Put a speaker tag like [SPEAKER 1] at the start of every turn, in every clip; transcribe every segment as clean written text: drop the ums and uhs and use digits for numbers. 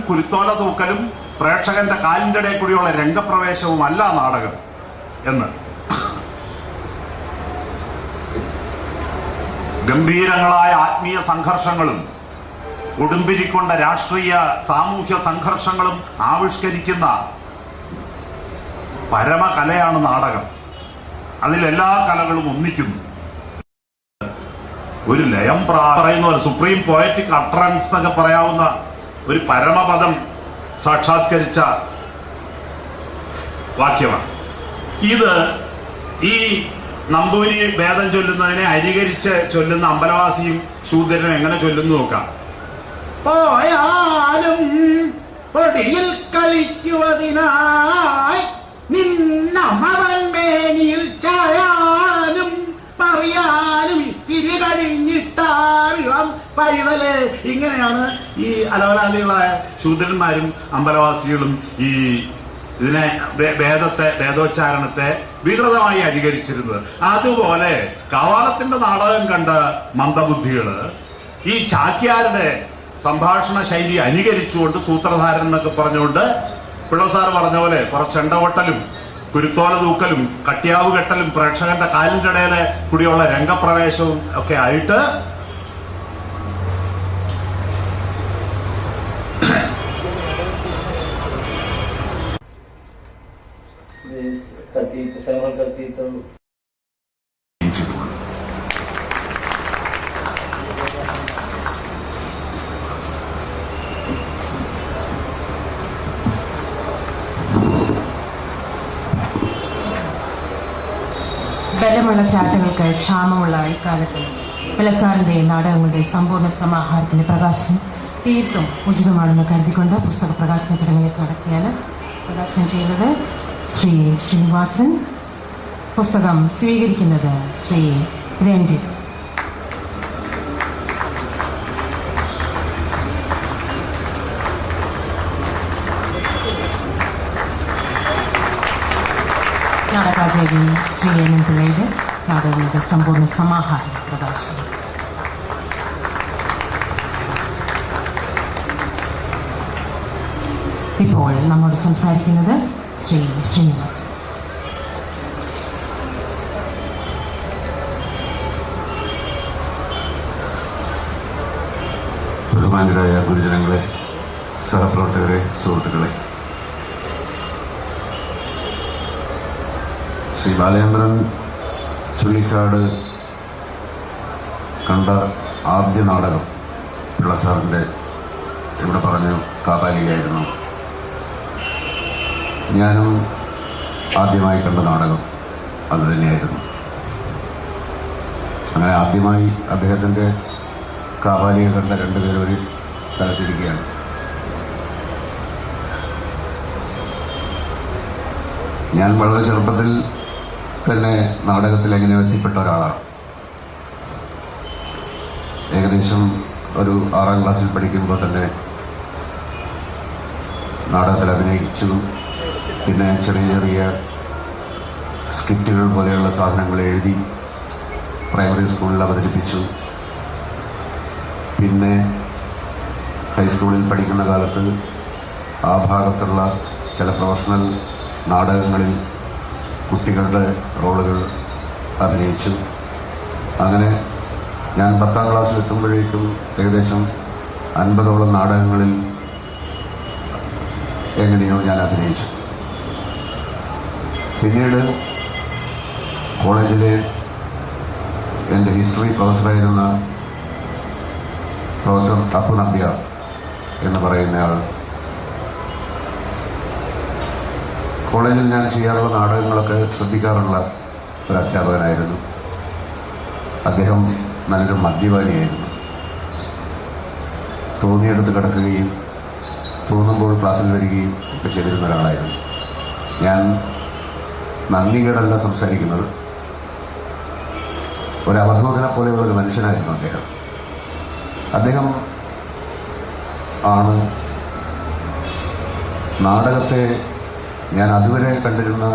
[SPEAKER 1] കുരുത്തോല തൂക്കലും പ്രേക്ഷകന്റെ കാലിൻ്റെ ഇടയിൽ കൂടിയുള്ള രംഗപ്രവേശവും അല്ല നാടകം എന്ന്. ഗംഭീരങ്ങളായ ആത്മീയ സംഘർഷങ്ങളും കൊടുമ്പിരിക്കൊണ്ട രാഷ്ട്രീയ സാമൂഹ്യ സംഘർഷങ്ങളും ആവിഷ്കരിക്കുന്ന പരമകലയാണ് നാടകം. അതിലെല്ലാ കലകളും ഒന്നിക്കുന്നു. ഒരു ലയം പറയുന്ന ഒരു സുപ്രീം പോയറ്റിക് അട്രൻസ് എന്നൊക്കെ പറയാവുന്ന ഒരു പരമപദം സാക്ഷാത്കരിച്ച വാക്യമാണ് ഇത്. ഈ നമ്പൂരി വേദം ചൊല്ലുന്നതിനെ അരികരിച്ച് ചൊല്ലുന്ന അമ്പലവാസിയും ശൂദ്രനും എങ്ങനെ ചൊല്ലുന്നു നോക്കാം. പോയാലും പൊടിയിൽ കളിക്കുവതിനായി നിന്നമവൻ മേനിയിൽ ചായാലും പറയാനും ഇത്തിരി കഴിഞ്ഞിട്ടാം പൈതല്. ഇങ്ങനെയാണ് ഈ അലവലാദികളായ ശൂദ്രന്മാരും അമ്പലവാസികളും ഈ ഇതിനെ വേദോച്ചാരണത്തെ വികൃതമായി അനുകരിച്ചിരുന്നത്. അതുപോലെ കവാലത്തിന്റെ നാടകം കണ്ട മന്ദബുദ്ധികള് ഈ ചാക്യാരുടെ സംഭാഷണ ശൈലി അനുകരിച്ചുകൊണ്ട് സൂത്രധാരൻ എന്നൊക്കെ പറഞ്ഞുകൊണ്ട് പിള്ളസാർ പറഞ്ഞ പോലെ കുറച്ച് ചെണ്ടകൊട്ടലും കുരുത്തോല തൂക്കലും കട്ടിയാവ് കെട്ടലും പ്രേക്ഷകന്റെ കാലിൻ്റെ ഇടയിലെ കൂടിയുള്ള രംഗപ്രവേശവും ഒക്കെ ആയിട്ട്
[SPEAKER 2] ബലമുള്ള ചാട്ടുകൾക്ക് ക്ഷാമമുള്ള ഇക്കാലത്ത് പിള്ളസാറിന്റെ നാടകങ്ങളുടെ സമ്പൂർണ്ണ സമാഹാരത്തിന്റെ പ്രകാശനം തീർത്തും ഉചിതമാണെന്ന് കരുതിക്കൊണ്ട് പുസ്തക പ്രകാശന ചടങ്ങിലേക്ക് കടക്കുകയാണ്. പ്രകാശനം ചെയ്യുന്നത് ശ്രീ ശ്രീനിവാസൻ, പുസ്തകം സ്വീകരിക്കുന്നത് ശ്രീ രഞ്ജിത്ത്. നാടകാചാര്യൻ ശ്രീ എൻ പിള്ളയുടെ നാടകങ്ങളുടെ സമ്പൂർണ്ണ സമാഹാരം പ്രകാശനം. ഇപ്പോൾ നമ്മോട് സംസാരിക്കുന്നത് ശ്രീ ശ്രീനിവാസൻ.
[SPEAKER 3] ബഹുമാന്യരായ ഗുരുജനങ്ങളെ, സഹപ്രവർത്തകരെ, സുഹൃത്തുക്കളെ, ശ്രീ ബാലേന്ദ്രൻ ചുള്ളിക്കാട് കണ്ട ആദ്യ നാടകം പിള്ളസാറിൻ്റെ ഇവിടെ പറഞ്ഞു കാപാലികയായിരുന്നു. ഞാനും ആദ്യമായി കണ്ട നാടകം അത് തന്നെയായിരുന്നു. അങ്ങനെ ആദ്യമായി അദ്ദേഹത്തിൻ്റെ കാപാലിക കണ്ട രണ്ടുപേരും ഒരു സ്ഥലത്തിരിക്കുകയാണ്. ഞാൻ വളരെ ചെറുപ്പത്തിൽ തന്നെ നാടകത്തിൽ എങ്ങനെ എത്തിപ്പെട്ട ഒരാളാണ്. ഏകദേശം ഒരു 6ാം ക്ലാസ്സിൽ പഠിക്കുമ്പോൾ തന്നെ നാടകത്തിൽ അഭിനയിച്ചു. പിന്നെ ചെറിയ ചെറിയ സ്കിറ്റുകൾ പോലെയുള്ള സാധനങ്ങൾ എഴുതി പ്രൈമറി സ്കൂളിൽ അവതരിപ്പിച്ചു. പിന്നെ ഹൈസ്കൂളിൽ പഠിക്കുന്ന കാലത്ത് ആ ഭാഗത്തുള്ള ചില പ്രൊഫഷണൽ നാടകങ്ങളിൽ കുട്ടികളുടെ റോളുകൾ അഭിനയിച്ചു. അങ്ങനെ ഞാൻ 10ാം ക്ലാസ്സിലെത്തുമ്പോഴേക്കും ഏകദേശം 50ഓളം നാടകങ്ങളിൽ എങ്ങനെയോ ഞാൻ അഭിനയിച്ചു. പിന്നീട് കോളേജിലെ എൻ്റെ ഹിസ്റ്ററി പ്രൊഫസറായിരുന്ന പ്രൊഫസർ അപ്പു നമ്പ്യാർ എന്ന് പറയുന്നയാൾ കോളേജിൽ ഞാൻ ചെയ്യാറുള്ള നാടകങ്ങളൊക്കെ ശ്രദ്ധിക്കാറുള്ള ഒരു അധ്യാപകനായിരുന്നു. അദ്ദേഹം നല്ലൊരു മദ്യപാനിയായിരുന്നു. തോന്നിയെടുത്ത് കിടക്കുകയും തോന്നുമ്പോൾ ക്ലാസ്സിൽ വരികയും ഒക്കെ ചെയ്തിരുന്ന ഒരാളായിരുന്നു. ഞാൻ നന്ദികേടല്ല സംസാരിക്കുന്നത്, ഒരു അവധൂതനെ പോലെയുള്ള ഒരു മനുഷ്യനായിരുന്നു അദ്ദേഹം. അദ്ദേഹം ആണ് നാടകത്തെ ഞാൻ അതുവരെ കണ്ടിരുന്ന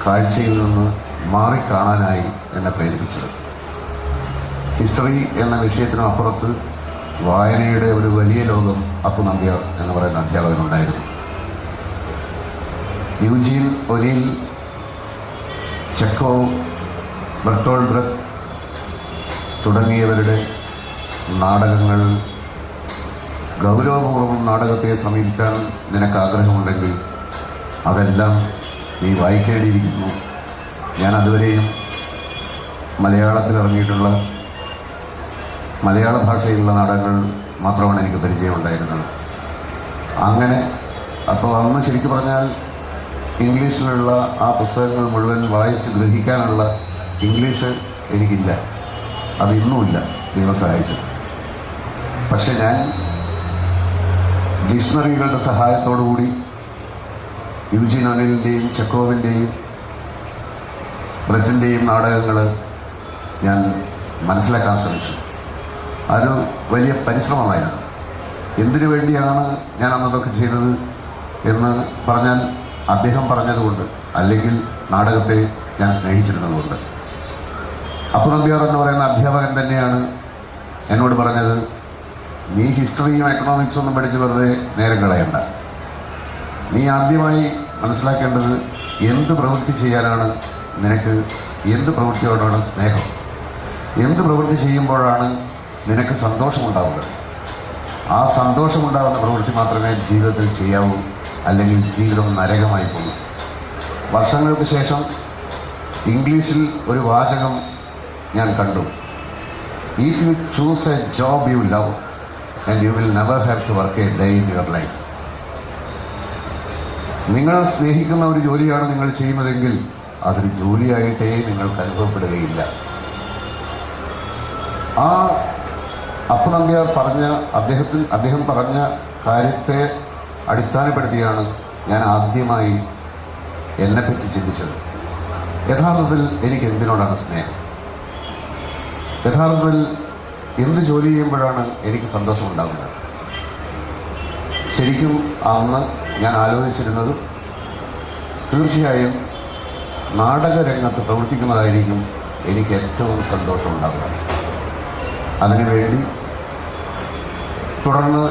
[SPEAKER 3] കാഴ്ചയിൽ നിന്ന് മാറിക്കാണാനായി എന്നെ പ്രേരിപ്പിച്ചത്. ഹിസ്റ്ററി എന്ന വിഷയത്തിനും അപ്പുറത്ത് വായനയുടെ ഒരു വലിയ ലോകം അപ്പു നമ്പ്യാർ എന്ന് പറയുന്ന അധ്യാപകനുണ്ടായിരുന്നു. യൂജീൻ ഒനീൽ, ചെക്കോ, ബെർട്ടോൾഡ് ബ്രെഖ് തുടങ്ങിയവരുടെ നാടകങ്ങൾ ഗൗരവപൂർവ്വം നാടകത്തെ സമീപിക്കാൻ നിനക്ക് ആഗ്രഹമുണ്ടെങ്കിൽ അതെല്ലാം നീ വായിക്കേണ്ടിയിരിക്കുന്നു. ഞാൻ അതുവരെയും മലയാളത്തിൽ ഇറങ്ങിയിട്ടുള്ള മലയാള ഭാഷയിലുള്ള നാടകങ്ങൾ മാത്രമാണ് എനിക്ക് പരിചയമുണ്ടായിരുന്നത്. അങ്ങനെ അപ്പോൾ അന്ന് ശരിക്കും പറഞ്ഞാൽ ഇംഗ്ലീഷിലുള്ള ആ പുസ്തകങ്ങൾ മുഴുവൻ വായിച്ച് ഗ്രഹിക്കാനുള്ള ഇംഗ്ലീഷ് എനിക്കില്ല, അത് ഇന്നുമില്ല, ദൈവം സഹായിച്ചു. പക്ഷെ ഞാൻ ഡിക്ഷണറികളുടെ സഹായത്തോടുകൂടി യൂജീൻ ഒനീലിൻ്റെയും ചെക്കോവിൻ്റെയും ബ്രെറ്റിൻ്റെയും നാടകങ്ങൾ ഞാൻ മനസ്സിലാക്കാൻ ശ്രമിച്ചു. അതൊരു വലിയ പരിശ്രമമായിരുന്നു. എന്തിനു വേണ്ടിയാണ് ഞാൻ അന്നതൊക്കെ ചെയ്തത് എന്ന് പറഞ്ഞാൽ അദ്ദേഹം പറഞ്ഞതുകൊണ്ട്, അല്ലെങ്കിൽ നാടകത്തെ ഞാൻ സ്നേഹിച്ചിരുന്നതുകൊണ്ട്. അപ്പു നമ്പ്യാർ എന്ന് പറയുന്ന അധ്യാപകൻ തന്നെയാണ് എന്നോട് പറഞ്ഞത്, നീ ഹിസ്റ്ററിയും എക്കണോമിക്സും ഒന്നും പഠിച്ച് വെറുതെ നേരം കളയണ്ട. നീ ആദ്യമായി മനസ്സിലാക്കേണ്ടത് എന്ത് പ്രവൃത്തി ചെയ്യാനാണ് നിനക്ക്, എന്ത് പ്രവൃത്തിയോടാണ് സ്നേഹം, എന്ത് പ്രവൃത്തി ചെയ്യുമ്പോഴാണ് നിനക്ക് സന്തോഷമുണ്ടാവുക. ആ സന്തോഷമുണ്ടാകുന്ന പ്രവൃത്തി മാത്രമേ ജീവിതത്തിൽ ചെയ്യാവൂ, അല്ലെങ്കിൽ ജീവിതം നരകമായി പോകും. വർഷങ്ങൾക്ക് ശേഷം ഇംഗ്ലീഷിൽ ഒരു വാചകം ഞാൻ കണ്ടു. If you choose a job you love and you will never have to work a day in your life. നിങ്ങൾ സ്നേഹിക്കുന്ന ഒരു ജോലിയാണ് നിങ്ങൾ ചെയ്യുന്നതെങ്കിൽ അതൊരു ജോലിയായിട്ടേ നിങ്ങൾക്ക് അനുഭവപ്പെടുകയില്ല. ആ അപ്പു നമ്പ്യാർ പറഞ്ഞ അദ്ദേഹം പറഞ്ഞ കാര്യത്തെ അടിസ്ഥാനപ്പെടുത്തിയാണ് ഞാൻ ആദ്യമായി എന്നെപ്പറ്റി ചിന്തിച്ചത്. യഥാർത്ഥത്തിൽ എനിക്ക് എന്തിനോടാണ് സ്നേഹം? യഥാർത്ഥത്തിൽ എന്ത് ജോലി ചെയ്യുമ്പോഴാണ് എനിക്ക് സന്തോഷമുണ്ടാകുന്നത്? ശരിക്കും അന്ന് ഞാൻ ആലോചിച്ചിരുന്നത് തീർച്ചയായും നാടകരംഗത്ത് പ്രവർത്തിക്കുന്നതായിരിക്കും എനിക്ക് ഏറ്റവും സന്തോഷമുണ്ടാകുക. അതിനുവേണ്ടി തുടർന്ന്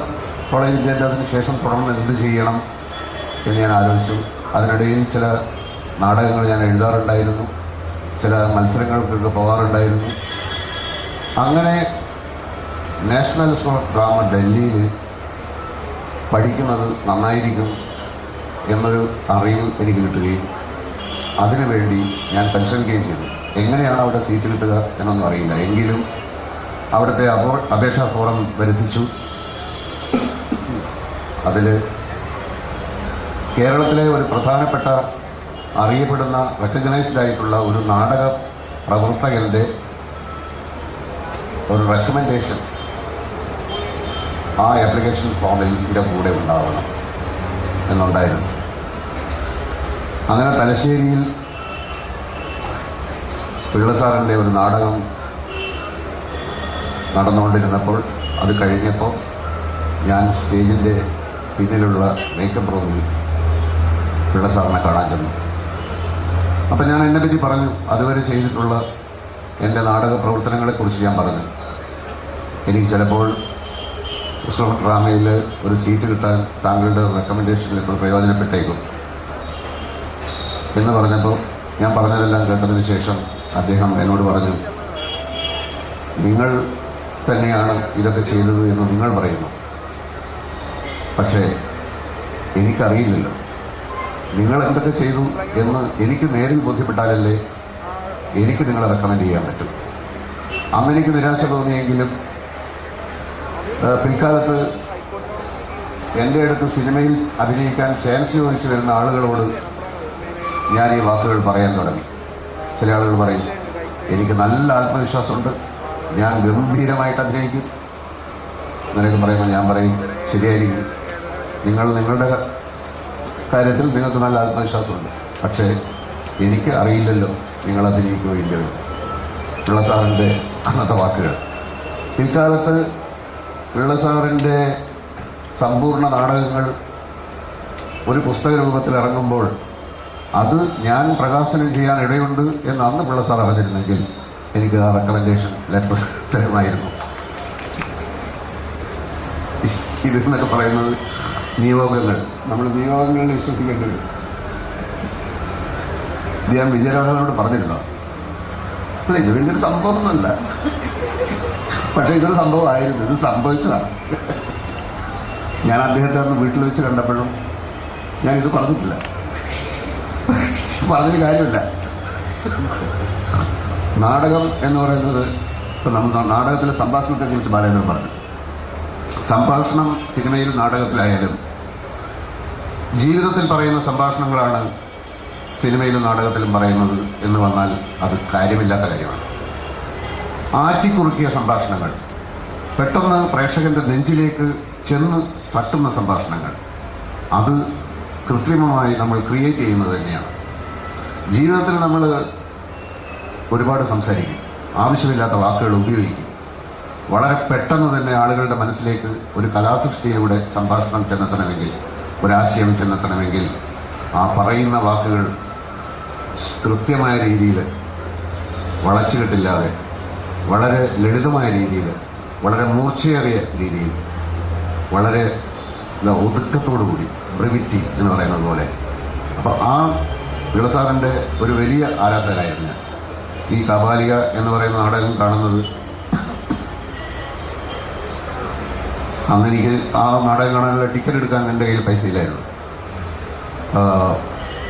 [SPEAKER 3] കോളേജ് വിദ്യാഭ്യാസത്തിന് ശേഷം തുടർന്ന് എന്ത് ചെയ്യണം എന്ന് ഞാൻ ആലോചിച്ചു. അതിനിടയിൽ ചില നാടകങ്ങൾ ഞാൻ എഴുതാറുണ്ടായിരുന്നു, ചില മത്സരങ്ങൾക്കൊക്കെ പോകാറുണ്ടായിരുന്നു. അങ്ങനെ നാഷണൽ സ്കൂൾ ഓഫ് ഡ്രാമ ഡൽഹിയിൽ പഠിക്കുന്നത് നന്നായിരിക്കും എന്നൊരു അറിവ് എനിക്ക് കിട്ടുകയും അതിനുവേണ്ടി ഞാൻ പരിശ്രമിക്കുകയും ചെയ്തു. എങ്ങനെയാണ് അവിടെ സീറ്റ് കിട്ടുക എന്നൊന്നും അറിയില്ല, എങ്കിലും അവിടുത്തെ അപേക്ഷാ ഫോറം വരുത്തിച്ചു. അതിൽ കേരളത്തിലെ ഒരു പ്രധാനപ്പെട്ട അറിയപ്പെടുന്ന റെക്കഗ്നൈസ്ഡ് ആയിട്ടുള്ള ഒരു നാടക പ്രവർത്തകൻ്റെ ഒരു റെക്കമെൻഡേഷൻ ആ ആപ്ലിക്കേഷൻ ഫോമിൻ്റെ കൂടെ ഉണ്ടാവണം എന്നുണ്ടായിരുന്നു. അങ്ങനെ തലശ്ശേരിയിൽ പിള്ളസാറിൻ്റെ ഒരു നാടകം നടന്നുകൊണ്ടിരുന്നപ്പോൾ, അത് കഴിഞ്ഞപ്പോൾ ഞാൻ സ്റ്റേജിൻ്റെ പിന്നിലുള്ള മേക്കപ്പ് റൂമിൽ പിള്ളസാറിനെ കാണാൻ ചെന്നു. അപ്പം ഞാൻ എന്നെപ്പറ്റി പറഞ്ഞു, അതുവരെ ചെയ്തിട്ടുള്ള എൻ്റെ നാടക പ്രവർത്തനങ്ങളെക്കുറിച്ച് ഞാൻ പറഞ്ഞു. എനിക്ക് ചിലപ്പോൾ സ്കൂൾ ഓഫ് ഡ്രാമയിൽ ഒരു സീറ്റ് കിട്ടാൻ താങ്കളുടെ റെക്കമെൻഡേഷനിൽ ഇപ്പോൾ പ്രയോജനപ്പെട്ടേക്കും എന്ന് പറഞ്ഞപ്പോൾ ഞാൻ പറഞ്ഞതെല്ലാം കേട്ടതിന് ശേഷം അദ്ദേഹം എന്നോട് പറഞ്ഞു, നിങ്ങൾ തന്നെയാണ് ഇതൊക്കെ ചെയ്തത് എന്ന് നിങ്ങൾ പറയുന്നു, പക്ഷേ എനിക്കറിയില്ലല്ലോ നിങ്ങൾ എന്തൊക്കെ ചെയ്തു എന്ന് എനിക്ക് നേരിൽ ബോധ്യപ്പെട്ടാലല്ലേ എനിക്ക് നിങ്ങളെ റെക്കമെൻഡ് ചെയ്യാൻ പറ്റും. അന്ന് എനിക്ക് നിരാശ തോന്നിയെങ്കിലും പിൽക്കാലത്ത് എൻ്റെ അടുത്ത് സിനിമയിൽ അഭിനയിക്കാൻ ചാൻസ് ചോദിച്ചു വരുന്ന ആളുകളോട് ഞാൻ ഈ വാക്കുകൾ പറയാൻ തുടങ്ങി. ചില ആളുകൾ പറയും, എനിക്ക് നല്ല ആത്മവിശ്വാസമുണ്ട്, ഞാൻ ഗംഭീരമായിട്ട് അഭിനയിക്കും എന്നൊക്കെ പറയുമ്പോൾ ഞാൻ പറയും, ശരിയായിരിക്കും, നിങ്ങളുടെ കാര്യത്തിൽ നിങ്ങൾക്ക് നല്ല ആത്മവിശ്വാസമുണ്ട്, പക്ഷേ എനിക്ക് അറിയില്ലല്ലോ നിങ്ങൾ അഭിനയിക്കുകയോ ഇല്ലയോ. പിള്ളസാറിൻ്റെ അന്നത്തെ വാക്കുകൾ. പിൽക്കാലത്ത് പിള്ളസാറിൻ്റെ സമ്പൂർണ്ണ നാടകങ്ങൾ ഒരു പുസ്തക രൂപത്തിൽ ഇറങ്ങുമ്പോൾ അത് ഞാൻ പ്രകാശനം ചെയ്യാൻ ഇടയുണ്ട് എന്ന് അന്ന് പിള്ളസാർ അറിഞ്ഞിരുന്നെങ്കിൽ എനിക്ക് ആ റെക്കമെൻഡേഷൻ ലെറ്റർ തരുമായിരുന്നു. ഇതെന്നൊക്കെ പറയുന്നത് നിയോഗങ്ങൾ. നമ്മൾ നിയോഗങ്ങളിൽ വിശ്വസിക്കേണ്ടി വരും. ഇത് ഞാൻ വിജയരാഘവനോട് പറഞ്ഞിരുന്നോ? അല്ല, ഇത് വലിയൊരു സംഭവമൊന്നുമല്ല, പക്ഷേ ഇതൊരു സംഭവമായിരുന്നു. ഇത് സംഭവിച്ചതാണ്. ഞാൻ അദ്ദേഹത്തെ അന്ന് വീട്ടിൽ വെച്ച് കണ്ടപ്പോഴും ഞാൻ ഇത് പറഞ്ഞിട്ടില്ല. പറഞ്ഞൊരു കാര്യമില്ല. നാടകം എന്ന് പറയുന്നത്, ഇപ്പം നമ്മൾ നാടകത്തിലെ സംഭാഷണത്തെക്കുറിച്ച് ബാലേന്ദ്രൻ പറഞ്ഞു. സംഭാഷണം സിനിമയിലും നാടകത്തിലായാലും ജീവിതത്തിൽ പറയുന്ന സംഭാഷണങ്ങളാണ് സിനിമയിലും നാടകത്തിലും പറയുന്നത് എന്ന് വന്നാൽ അത് കാര്യമില്ലാത്ത കാര്യമാണ്. ആറ്റിക്കുറുക്കിയ സംഭാഷണങ്ങൾ, പെട്ടെന്ന് പ്രേക്ഷകന്റെ നെഞ്ചിലേക്ക് ചെന്ന് തട്ടുന്ന സംഭാഷണങ്ങൾ, അത് കൃത്രിമമായി നമ്മൾ ക്രിയേറ്റ് ചെയ്യുന്നത് തന്നെയാണ്. ജീവിതത്തിൽ നമ്മൾ ഒരുപാട് സംസാരിക്കും, ആവശ്യമില്ലാത്ത വാക്കുകൾ ഉപയോഗിക്കും. വളരെ പെട്ടെന്ന് തന്നെ ആളുകളുടെ മനസ്സിലേക്ക് ഒരു കലാസൃഷ്ടിയിലൂടെ സംഭാഷണം ചെന്നെത്തണമെങ്കിൽ, ഒരാശയം ചെന്നെത്തണമെങ്കിൽ ആ പറയുന്ന വാക്കുകൾ കൃത്യമായ രീതിയിൽ വളച്ചുകെട്ടില്ലാതെ വളരെ ലളിതമായ രീതിയിൽ, വളരെ മൂർച്ചയേറിയ രീതിയിൽ, വളരെ ഒതുക്കത്തോടു കൂടി, ബ്രെവിറ്റി എന്ന് പറയുന്നത് പോലെ. അപ്പോൾ ആ പിള്ളസാറിൻ്റെ ഒരു വലിയ ആരാധകനായിരുന്നു ഞാൻ. ഈ കാബാലിക എന്ന് പറയുന്ന നാടകം കാണുന്നത്, അന്നെനിക്ക് ആ നാടകം കാണാനുള്ള ടിക്കറ്റ് എടുക്കാൻ എൻ്റെ കയ്യിൽ പൈസ ഇല്ലായിരുന്നു.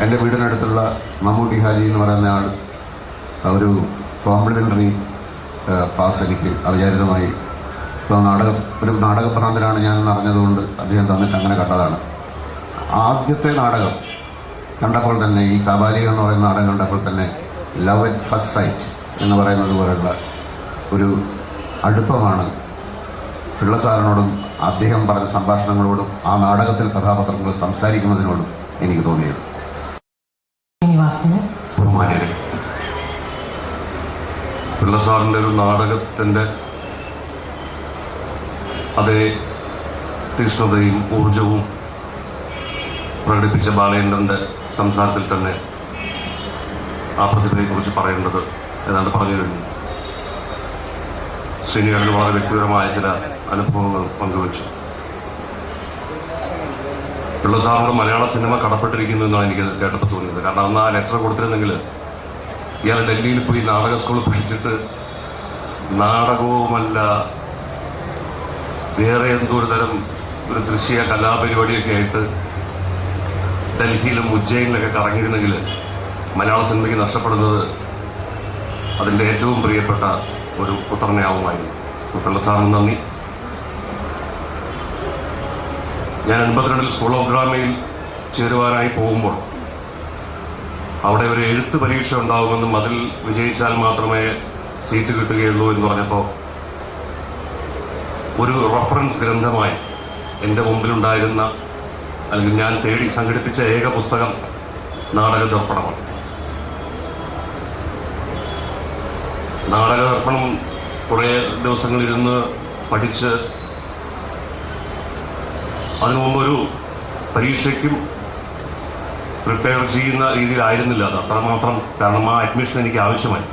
[SPEAKER 3] എൻ്റെ വീടിനടുത്തുള്ള മമ്മൂട്ടി ഹാജി എന്ന് പറയുന്ന ആൾ ഒരു കോംപ്ലിമെൻ്ററി പാസ് എനിക്ക് അവിചാരിതമായി ഒരു നാടകഭ്രാന്തനാണ് ഞാനെന്ന് അറിഞ്ഞതുകൊണ്ട് അദ്ദേഹം തന്നിട്ട് അങ്ങനെ കണ്ടതാണ്. ആദ്യത്തെ നാടകം കണ്ടപ്പോൾ തന്നെ, ഈ കാബാലിക എന്ന് പറയുന്ന നാടകം കണ്ടപ്പോൾ തന്നെ ലവ് അറ്റ് ഫസ്റ്റ് സൈറ്റ് എന്ന് പറയുന്നത് പോലുള്ള ഒരു അടുപ്പമാണ് പിള്ളസാറിനോടും അദ്ദേഹം പറഞ്ഞ സംഭാഷണങ്ങളോടും ആ നാടകത്തിൽ കഥാപാത്രങ്ങൾ സംസാരിക്കുന്നതിനോടും എനിക്ക് തോന്നിയത്.
[SPEAKER 4] പിള്ളസാറിൻ്റെ ഒരു നാടകത്തിൻ്റെ അതേ തീക്ഷ്ണതയും ഊർജവും പ്രകടിപ്പിച്ച ബാലേന്ദ്രൻ്റെ സംസാരത്തിൽ തന്നെ ആ പ്രതിഭയെക്കുറിച്ച് പറയേണ്ടത് ഏതാണ്ട് പറഞ്ഞു കഴിഞ്ഞു. ശ്രീനികരൻ വളരെ വ്യക്തിപരമായ ചില അനുഭവങ്ങൾ പങ്കുവച്ചു. പിള്ളസാറിനോട് മലയാള സിനിമ കടപ്പെട്ടിരിക്കുന്നു എന്നാണ് എനിക്ക് കേട്ടപ്പോൾ തോന്നിയത്. കാരണം അന്ന് ആ ലെറ്റർ കൊടുത്തിരുന്നെങ്കിൽ ഇയാൾ ഡൽഹിയിൽ പോയി നാടക സ്കൂളിൽ പഠിച്ചിട്ട് നാടകവുമല്ല വേറെ എന്തോ ഒരു തരം ഒരു ദൃശ്യ കലാപരിപാടിയൊക്കെ ആയിട്ട് ഡൽഹിയിലും ഉജ്ജയിനിലൊക്കെ കറങ്ങിയിരുന്നെങ്കിൽ മലയാള സിനിമയ്ക്ക് നഷ്ടപ്പെടുന്നത് അതിൻ്റെ ഏറ്റവും പ്രിയപ്പെട്ട ഒരു പുത്രനെയാവുമായിരുന്നു. പിള്ളസാറിന് നന്ദി. ഞാൻ 82-ൽ സ്കൂൾ ഓഫ് ഡ്രാമയിൽ ചേരുവാനായി പോകുമ്പോൾ അവിടെ ഒരു എഴുത്ത് പരീക്ഷ ഉണ്ടാകുമെന്നും അതിൽ വിജയിച്ചാൽ മാത്രമേ സീറ്റ് കിട്ടുകയുള്ളൂ എന്ന് പറഞ്ഞപ്പോൾ ഒരു റഫറൻസ് ഗ്രന്ഥമായി എൻ്റെ മുമ്പിലുണ്ടായിരുന്ന, അല്ലെങ്കിൽ ഞാൻ തേടി സംഘടിപ്പിച്ച ഏക പുസ്തകം നാടകദർപ്പണമാണ്. നാടകദർപ്പണം കുറേ ദിവസങ്ങളിരുന്ന് പഠിച്ച് അതിനു മുമ്പൊരു പരീക്ഷയ്ക്കും പ്രിപ്പയർ ചെയ്യുന്ന രീതിയിലായിരുന്നില്ല അത് അത്രമാത്രം. കാരണം ആ അഡ്മിഷൻ എനിക്ക് ആവശ്യമായി.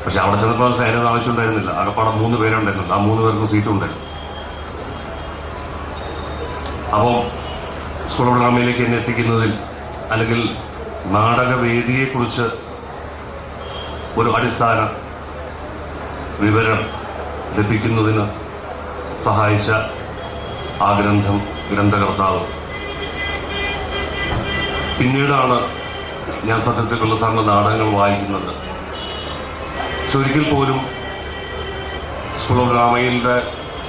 [SPEAKER 4] പക്ഷെ അവിടെ ചെന്നപ്പോൾ അതിനൊന്നും ആവശ്യമുണ്ടായിരുന്നില്ല. ആകപ്പാടെ 3 പേരുണ്ടായിരുന്നില്ല. ആ 3 പേർക്കും സീറ്റും ഉണ്ടായിരുന്നു. അപ്പോൾ സ്കൂൾ ഓഫ് ഡ്രാമയിലേക്ക് എന്നെ എത്തിക്കുന്നതിൽ, അല്ലെങ്കിൽ നാടകവേദിയെക്കുറിച്ച് ഒരു അടിസ്ഥാന വിവരം ലഭിക്കുന്നതിന് സഹായിച്ച ആ ഗ്രന്ഥകർത്താവ്. പിന്നീടാണ് ഞാൻ സത്യത്തിൽ പിള്ളസാറിൻ്റെ നാടകങ്ങൾ വായിക്കുന്നത്. ഒരിക്കൽ പോലും സ്കൂൾ ഓഫ് ഡ്രാമയിലെ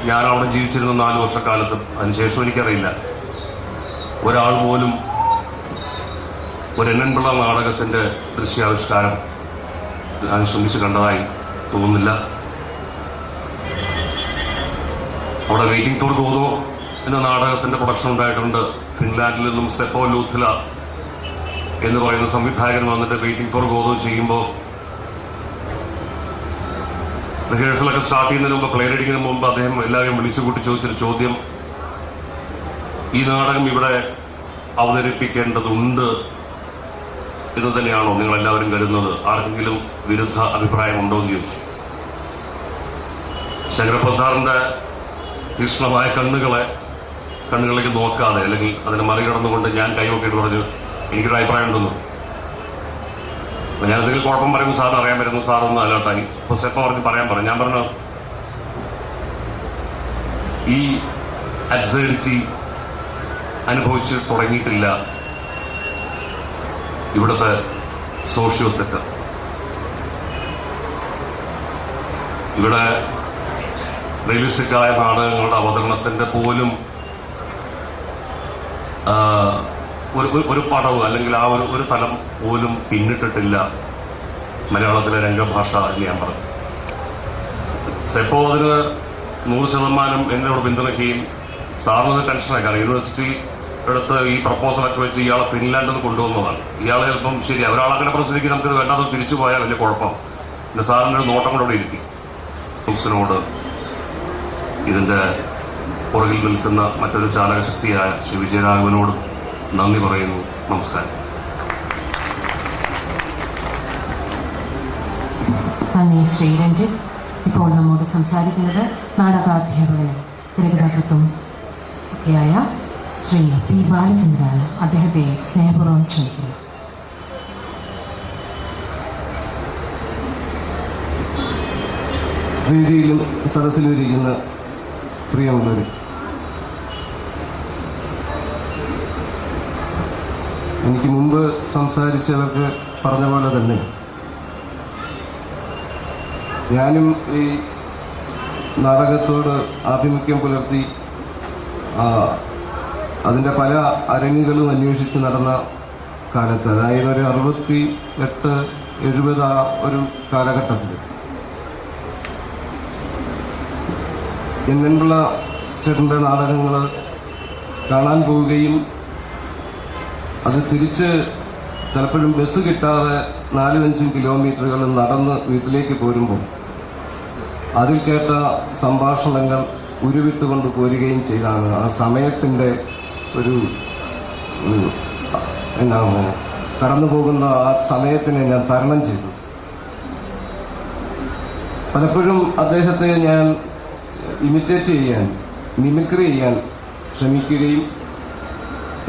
[SPEAKER 4] ഞാൻ അവിടെ ജീവിച്ചിരുന്ന 4 വർഷക്കാലത്ത്, അതിനുശേഷം എനിക്കറിയില്ല, ഒരാൾ പോലും ഒരു എൻ പിള്ള നാടകത്തിൻ്റെ ദൃശ്യാവിഷ്കാരം ഞാൻ ശ്രമിച്ച് കണ്ടതായി തോന്നുന്നില്ല. അവിടെ വെയിറ്റിംഗ് ഫോർ ഗോദോ എന്ന നാടകത്തിൻ്റെ പ്രൊഡക്ഷൻ ഉണ്ടായിട്ടുണ്ട്. ഫിൻലാൻഡിൽ നിന്നും സെപ്പോ ലൂഥില എന്ന് പറയുന്ന സംവിധായകൻ വന്നിട്ട് വെയിറ്റിംഗ് ഫോർ ഗോദോ ചെയ്യുമ്പോൾ റിഹേഴ്സലൊക്കെ സ്റ്റാർട്ട് ചെയ്യുന്നതിന് മുമ്പ്, പ്ലേ റീഡിങ്ങിന് മുമ്പ് അദ്ദേഹം എല്ലാവരെയും വിളിച്ചുകൂട്ടി ചോദിച്ചൊരു ചോദ്യം, ഈ നാടകം ഇവിടെ അവതരിപ്പിക്കേണ്ടതുണ്ട് എന്ന് തന്നെയാണോ നിങ്ങളെല്ലാവരും കരുതുന്നത്? ആർക്കെങ്കിലും വിരുദ്ധ അഭിപ്രായമുണ്ടോ എന്ന് ചോദിച്ചു. ശങ്കരപ്രസാദിന്റെ തീക്ഷ്ണമായ കണ്ണുകളിലേക്ക് നോക്കാതെ അല്ലെങ്കിൽ അതിനെ മറികടന്നുകൊണ്ട് ഞാൻ കൈവക്കിയിട്ട് പറഞ്ഞു എനിക്കൊരു അഭിപ്രായം ഉണ്ടെന്നു. അപ്പം ഞാൻ എന്തെങ്കിലും കുഴപ്പം പറയുന്നു സാറിന് അറിയാൻ വരുന്നു, സാറൊന്നും അലേർട്ടായി. അപ്പോൾ സെപ്പ പറഞ്ഞ് പറയാൻ ഞാൻ പറഞ്ഞു ഈ അബ്സേർഡിറ്റി അനുഭവിച്ച് തുടങ്ങിയിട്ടില്ല ഇവിടുത്തെ സോഷ്യോ സെക്ടർ. ഇവിടെ റിയലിസ്റ്റിക്കായ നാടകങ്ങളുടെ അവതരണത്തിന്റെ പോലും ഒരു പടവ് അല്ലെങ്കിൽ ആ ഒരു തലം പോലും പിന്നിട്ടിട്ടില്ല മലയാളത്തിലെ രംഗഭാഷ എന്ന് ഞാൻ പറഞ്ഞു. സെപ്പോ അതിന് 100% എന്നോട് പിന്തുണയ്ക്കുകയും സാറിന് ടെൻഷനായി. കാരണം യൂണിവേഴ്സിറ്റി എടുത്ത് ഈ പ്രപ്പോസലൊക്കെ വെച്ച് ഇയാളെ ഫിൻലാൻഡിൽ നിന്ന് കൊണ്ടുവന്നതാണ്. ഇയാൾ ചിലപ്പം ശരി ഒരാളങ്ങനെ പ്രശ്നത്തിലേക്ക് നമുക്കിത് വേണ്ടാതെ തിരിച്ചു പോയാൽ വലിയ കുഴപ്പം. പിന്നെ സാറിൻ്റെ ഒരു നോട്ടം കൂടെ ഇരുത്തി ോട് ഇതിൻ്റെ പുറകിൽ നിൽക്കുന്ന മറ്റൊരു ചാലകശക്തിയായ ശ്രീ വിജയരാഘവനോട് നന്ദി പറയുന്നു. നമസ്കാരം.
[SPEAKER 2] നന്ദി ശ്രീ രഞ്ജിത്ത്. ഇപ്പോൾ നമ്മോട് സംസാരിക്കുന്നത് നാടകാധ്യാപകനും തിരക്കഥാകൃത്തും ഒക്കെയായ ശ്രീ പി ബാലചന്ദ്രനാണ്. അദ്ദേഹത്തെ സ്നേഹപൂർവ്വം ക്ഷണിക്കുന്നു.
[SPEAKER 5] വേദിയിലും സദസ്സിലും ഇരിക്കുന്ന പ്രിയമുള്ളവർ, എനിക്ക് മുമ്പ് സംസാരിച്ചവർക്ക് പറഞ്ഞ പോലെ തന്നെ ഞാനും ഈ നാടകത്തോട് ആഭിമുഖ്യം പുലർത്തി അതിൻ്റെ പല അരങ്ങുകളും അന്വേഷിച്ച് നടന്ന കാലത്ത്, അതായത് ഒരു 68-70 ആ ഒരു കാലഘട്ടത്തിൽ എന്നൻപിള്ള ചേട്ടൻ്റെ നാടകങ്ങൾ കാണാൻ പോവുകയും അത് തിരിച്ച് പലപ്പോഴും ബസ് കിട്ടാതെ 4-5 കിലോമീറ്ററുകൾ നടന്ന് വീട്ടിലേക്ക് പോരുമ്പോൾ അതിൽ കേട്ട സംഭാഷണങ്ങൾ ഉരുവിട്ടുകൊണ്ട് പോരുകയും ചെയ്താണ് ആ സമയത്തിൻ്റെ ഒരു എന്താണ് കടന്നു പോകുന്ന ആ സമയത്തിനെ ഞാൻ തരണം ചെയ്തു. പലപ്പോഴും അദ്ദേഹത്തെ ഞാൻ ഇമിറ്റേറ്റ് ചെയ്യാൻ, മിമിക്രി ചെയ്യാൻ ശ്രമിക്കുകയും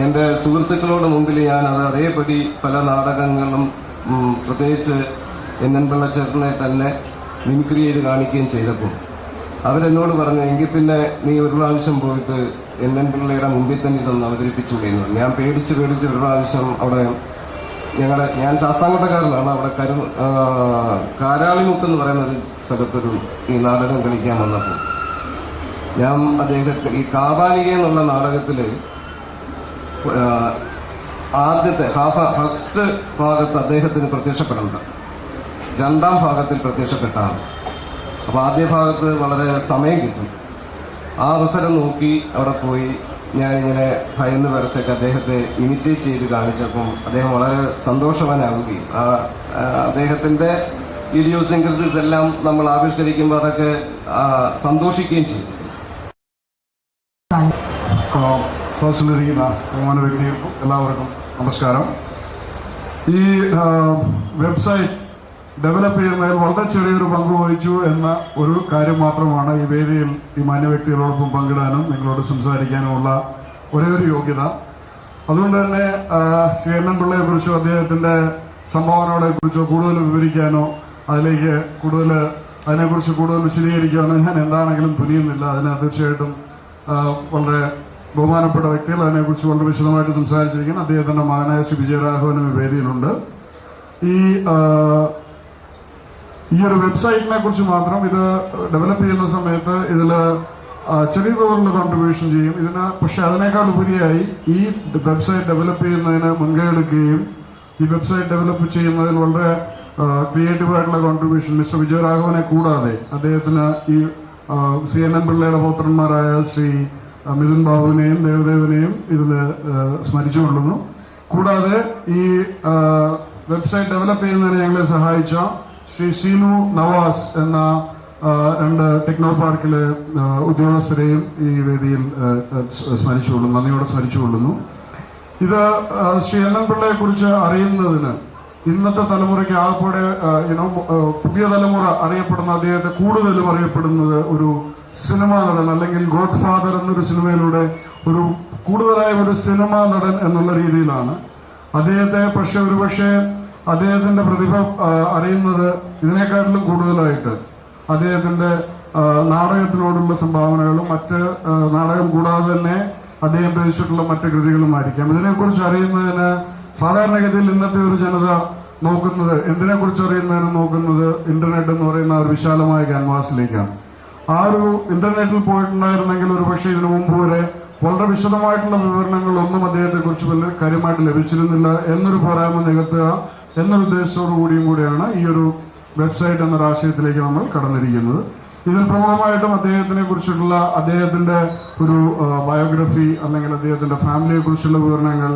[SPEAKER 5] എൻ്റെ സുഹൃത്തുക്കളുടെ മുമ്പിൽ ഞാൻ അത് അതേപടി പല നാടകങ്ങളും പ്രത്യേകിച്ച് എന്നൻപിള്ള ചേട്ടനെ തന്നെ മിമിക്രി ചെയ്ത് കാണിക്കുകയും ചെയ്തപ്പോൾ അവരെന്നോട് പറഞ്ഞു, എങ്കിൽ പിന്നെ നീ ഒരു പ്രാവശ്യം പോയിട്ട് എന്നൻപിള്ളയുടെ മുമ്പിൽ തന്നെ ഇതൊന്ന് അവതരിപ്പിച്ചുകൂടെയെന്ന് പറഞ്ഞു. ഞാൻ പേടിച്ച് ഒരു പ്രാവശ്യം അവിടെ ഞാൻ ശാസ്താംകോട്ടക്കാരനാണ്. അവിടെ കാരാളിമുക്ക് എന്ന് പറയുന്ന ഒരു സ്ഥലത്തൊരു ഈ നാടകം കളിക്കാൻ വന്നപ്പോൾ ഞാൻ അദ്ദേഹത്തെ ഈ കാബാലിക എന്നുള്ള നാടകത്തിൽ ആദ്യത്തെ ഫസ്റ്റ് ഭാഗത്ത് അദ്ദേഹത്തിന് പ്രത്യക്ഷപ്പെടേണ്ട, 2ാം ഭാഗത്തിൽ പ്രത്യക്ഷപ്പെട്ടാണ്. അപ്പോൾ ആദ്യ ഭാഗത്ത് വളരെ സമയം കിട്ടും. ആ അവസരം നോക്കി അവിടെ പോയി ഞാനിങ്ങനെ ഭയന്ന് വരച്ചൊക്കെ അദ്ദേഹത്തെ ഇമിറ്റേറ്റ് ചെയ്ത് കാണിച്ചപ്പം അദ്ദേഹം വളരെ സന്തോഷവാനാവുകയും അദ്ദേഹത്തിൻ്റെ ഇഡിയോസിൻക്രസീസ് എല്ലാം നമ്മൾ ആവിഷ്കരിക്കുമ്പോൾ അതൊക്കെ സന്തോഷിക്കുകയും ചെയ്തു.
[SPEAKER 6] സദസ്സിലിരിക്കുന്ന ബഹുമാന വ്യക്തികൾക്കും എല്ലാവർക്കും നമസ്കാരം. ഈ വെബ്സൈറ്റ് ഡെവലപ്പ് ചെയ്യുന്നതിൽ വളരെ ചെറിയൊരു പങ്ക് വഹിച്ചു എന്ന ഒരു കാര്യം മാത്രമാണ് ഈ വേദിയിൽ ഈ മാന്യ വ്യക്തികളോടൊപ്പം പങ്കിടാനും നിങ്ങളോട് സംസാരിക്കാനുമുള്ള ഒരേ ഒരു യോഗ്യത. അതുകൊണ്ട് തന്നെ ശ്രീ എന്നൻപിള്ളയെ കുറിച്ചോ അദ്ദേഹത്തിന്റെ സംഭാവനകളെ കുറിച്ചോ കൂടുതൽ വിവരിക്കാനോ അതിനെക്കുറിച്ച് കൂടുതൽ വിശദീകരിക്കാനോ ഞാൻ എന്താണെങ്കിലും തുനിയുന്നില്ല. അതിന് തീർച്ചയായിട്ടും വളരെ ബഹുമാനപ്പെട്ട വ്യക്തികൾ അതിനെക്കുറിച്ച് വളരെ വിശദമായിട്ട് സംസാരിച്ചിരിക്കുന്നു. അദ്ദേഹത്തിന്റെ മകനായ ശ്രീ വിജയരാഘവനും ഈ വേദിയിലുണ്ട്. ഈ ഒരു വെബ്സൈറ്റിനെ കുറിച്ച് മാത്രം ഇത് ഡെവലപ്പ് ചെയ്യുന്ന സമയത്ത് ഇതിൽ ചെറിയ തോതിലുള്ള കോൺട്രിബ്യൂഷൻ ചെയ്യും പക്ഷെ അതിനേക്കാൾ ഉപരിയായി ഈ വെബ്സൈറ്റ് ഡെവലപ്പ് ചെയ്യുന്നതിന് മുൻകൈ എടുക്കുകയും ഈ വെബ്സൈറ്റ് ഡെവലപ്പ് ചെയ്യുന്നതിൽ വളരെ ക്രിയേറ്റീവായിട്ടുള്ള കോൺട്രിബ്യൂഷൻ മിസ്റ്റർ വിജയരാഘവനെ കൂടാതെ അദ്ദേഹത്തിന് ഈ ശ്രീ എന്നൻപിള്ളയുടെ പൗത്രന്മാരായ ശ്രീ മിഥുൻ ബാബുവിനെയും ദേവദേവനെയും ഇതിൽ സ്മരിച്ചുകൊള്ളുന്നു. കൂടാതെ ഈ വെബ്സൈറ്റ് ഡെവലപ്പ് ചെയ്യുന്നതിന് ഞങ്ങളെ സഹായിച്ച ശ്രീ സീനു നവാസ് എന്ന 2 ടെക്നോ പാർക്കിലെ ഉദ്യോഗസ്ഥരെയും ഈ വേദിയിൽ നന്ദിയോടെ സ്മരിച്ചുകൊള്ളുന്നു. ഇത് ശ്രീ എന്നൻപിള്ളയെ കുറിച്ച് അറിയുന്നതിന് ഇന്നത്തെ തലമുറയ്ക്ക് ആകെപ്പാടെ പുതിയ തലമുറ അറിയപ്പെടുന്ന അദ്ദേഹത്തെ കൂടുതലും അറിയപ്പെടുന്നത് ഒരു സിനിമാ നടൻ, അല്ലെങ്കിൽ ഗോഡ് ഫാദർ എന്നൊരു സിനിമയിലൂടെ ഒരു കൂടുതലായ ഒരു സിനിമാ നടൻ എന്നുള്ള രീതിയിലാണ് അദ്ദേഹത്തെ. ഒരുപക്ഷെ അദ്ദേഹത്തിന്റെ പ്രതിഭ അറിയുന്നത് ഇതിനേക്കാട്ടിലും കൂടുതലായിട്ട് അദ്ദേഹത്തിന്റെ നാടകത്തിനോടുള്ള സംഭാവനകളും മറ്റ് നാടകം കൂടാതെ തന്നെ അദ്ദേഹം രചിച്ചിട്ടുള്ള മറ്റ് കൃതികളുമായിരിക്കാം. ഇതിനെക്കുറിച്ച് അറിയുന്നതിന് സാധാരണഗതിയിൽ ഇന്നത്തെ ഒരു ജനത നോക്കുന്നത്, എന്തിനെക്കുറിച്ച് അറിയുന്നതിന് നോക്കുന്നത് ഇന്റർനെറ്റ് എന്ന് പറയുന്ന ഒരു വിശാലമായ ക്യാൻവാസിലേക്കാണ്. ആ ഒരു ഇന്റർനെറ്റിൽ പോയിട്ടുണ്ടായിരുന്നെങ്കിൽ ഒരു പക്ഷേ ഇതിനു മുമ്പ് വരെ വളരെ വിശദമായിട്ടുള്ള വിവരണങ്ങളൊന്നും അദ്ദേഹത്തെക്കുറിച്ച് വലിയ കാര്യമായിട്ട് ലഭിച്ചിരുന്നില്ല എന്നൊരു പോരായ്മ നികത്തുക എന്നൊരു ഉദ്ദേശത്തോടു കൂടിയാണ് ഈ ഒരു വെബ്സൈറ്റ് എന്നൊരു ആശയത്തിലേക്ക് നമ്മൾ കടന്നിരിക്കുന്നത്. ഇതിൽ പ്രമുഖമായിട്ടും അദ്ദേഹത്തിനെ കുറിച്ചിട്ടുള്ള അദ്ദേഹത്തിന്റെ ഒരു ബയോഗ്രഫി, അല്ലെങ്കിൽ അദ്ദേഹത്തിന്റെ ഫാമിലിയെ കുറിച്ചുള്ള വിവരണങ്ങൾ,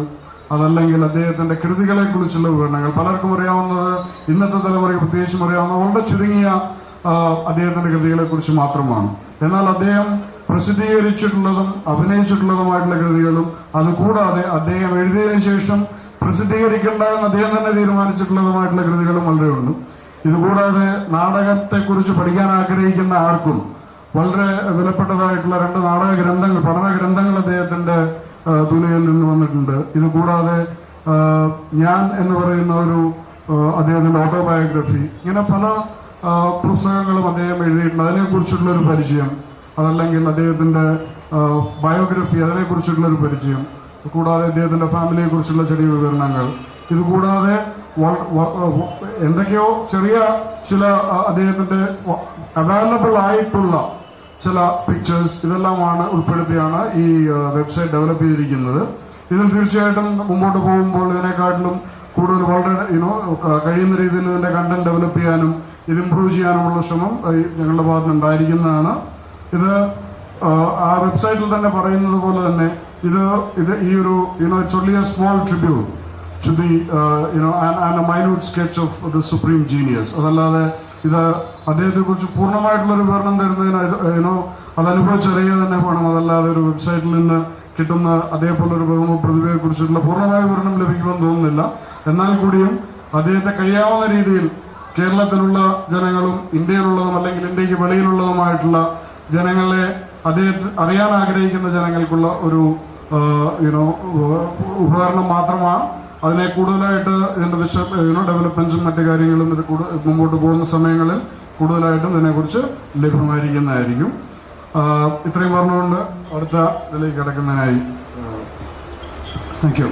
[SPEAKER 6] അതല്ലെങ്കിൽ അദ്ദേഹത്തിന്റെ കൃതികളെ കുറിച്ചുള്ള വിവരണങ്ങൾ. പലർക്കും അറിയാവുന്നത്, ഇന്നത്തെ തലമുറയ്ക്ക് പ്രത്യേകിച്ചും അറിയാവുന്ന വളരെ ചുരുങ്ങിയ അദ്ദേഹത്തിന്റെ കൃതികളെ കുറിച്ച് മാത്രമാണ്. എന്നാൽ അദ്ദേഹം പ്രസിദ്ധീകരിച്ചിട്ടുള്ളതും അഭിനയിച്ചിട്ടുള്ളതുമായിട്ടുള്ള കൃതികളും, അതുകൂടാതെ അദ്ദേഹം എഴുതിയതിനു ശേഷം പ്രസിദ്ധീകരിക്കേണ്ട എന്ന് അദ്ദേഹം തന്നെ തീരുമാനിച്ചിട്ടുള്ളതുമായിട്ടുള്ള കൃതികളും വളരെ ഉണ്ട്. ഇതുകൂടാതെ നാടകത്തെക്കുറിച്ച് പഠിക്കാൻ ആഗ്രഹിക്കുന്ന ആർക്കും വളരെ വിലപ്പെട്ടതായിട്ടുള്ള 2 നാടക ഗ്രന്ഥങ്ങൾ, പഠന ഗ്രന്ഥങ്ങൾ അദ്ദേഹത്തിന്റെ തുലയിൽ നിന്ന് വന്നിട്ടുണ്ട്. ഇതുകൂടാതെ ഞാൻ എന്ന് പറയുന്ന ഒരു അദ്ദേഹത്തിന്റെ ഓട്ടോബയോഗ്രഫി, ഇങ്ങനെ പല പുസ്തകങ്ങളും അദ്ദേഹം എഴുതിയിട്ടുണ്ട്. അതിനെക്കുറിച്ചുള്ള ഒരു പരിചയം, അതല്ലെങ്കിൽ അദ്ദേഹത്തിന്റെ ബയോഗ്രഫി, അതിനെക്കുറിച്ചുള്ള ഒരു പരിചയം, കൂടാതെ അദ്ദേഹത്തിന്റെ ഫാമിലിയെ കുറിച്ചുള്ള ചെറിയ വിവരണങ്ങൾ, ഇതുകൂടാതെ എന്തൊക്കെയോ ചെറിയ ചില അദ്ദേഹത്തിന്റെ അവൈലബിൾ ആയിട്ടുള്ള ചില പിക്ചേഴ്സ്, ഇതെല്ലാമാണ് ഉൾപ്പെടുത്തിയാണ് ഈ വെബ്സൈറ്റ് ഡെവലപ്പ് ചെയ്തിരിക്കുന്നത്. ഇതിൽ തീർച്ചയായിട്ടും മുമ്പോട്ട് പോകുമ്പോൾ ഇതിനെക്കാട്ടിലും കൂടുതൽ വളരെ കഴിയുന്ന രീതിയിൽ ഇതിന്റെ കണ്ടന്റ് ഡെവലപ്പ് ചെയ്യാനും ഇത് ഇംപ്രൂവ് ചെയ്യാനുമുള്ള ശ്രമം ഞങ്ങളുടെ ഭാഗത്ത് ഉണ്ടായിരിക്കുന്നതാണ്. ഇത് ആ വെബ്സൈറ്റിൽ തന്നെ പറയുന്നത് പോലെ തന്നെ ഇത് ഈ ഒരു it's only A small tribute to the and a minute sketch of the supreme genius. അതല്ലാതെ ഇത് അദ്ദേഹത്തെക്കുറിച്ച് പൂർണ്ണമായിട്ടുള്ളൊരു വിവരണം തരുന്നതിന് അത് അനുഭവിച്ചറിയുക തന്നെ വേണം. അതല്ലാതെ ഒരു വെബ്സൈറ്റിൽ നിന്ന് കിട്ടുന്ന അതേപോലൊരു ബഹുമ പ്രതിഭയെ കുറിച്ചുള്ള പൂർണ്ണമായ വിവരണം ലഭിക്കുമെന്ന് തോന്നുന്നില്ല. എന്നാൽ കൂടിയും അദ്ദേഹത്തെ കഴിയാവുന്ന രീതിയിൽ കേരളത്തിലുള്ള ജനങ്ങളും ഇന്ത്യയിലുള്ളതും അല്ലെങ്കിൽ ഇന്ത്യക്ക് വെളിയിലുള്ളതുമായിട്ടുള്ള ജനങ്ങളെ അദ്ദേഹത്തെ അറിയാൻ ആഗ്രഹിക്കുന്ന ജനങ്ങൾക്കുള്ള ഒരു ഉപകരണം മാത്രമാണ്. അതിനെ കൂടുതലായിട്ട് ഇതിന്റെ ഡെവലപ്മെന്റ്സും മറ്റു കാര്യങ്ങളും ഇത് മുമ്പോട്ട് പോകുന്ന സമയങ്ങളിൽ കൂടുതലായിട്ടും ഇതിനെക്കുറിച്ച് ലഭ്യമായിരിക്കുന്നതായിരിക്കും. ഇത്രയും പറഞ്ഞുകൊണ്ട് അടുത്ത ഇതിലേക്ക് കിടക്കുന്നതിനായി താങ്ക് യു.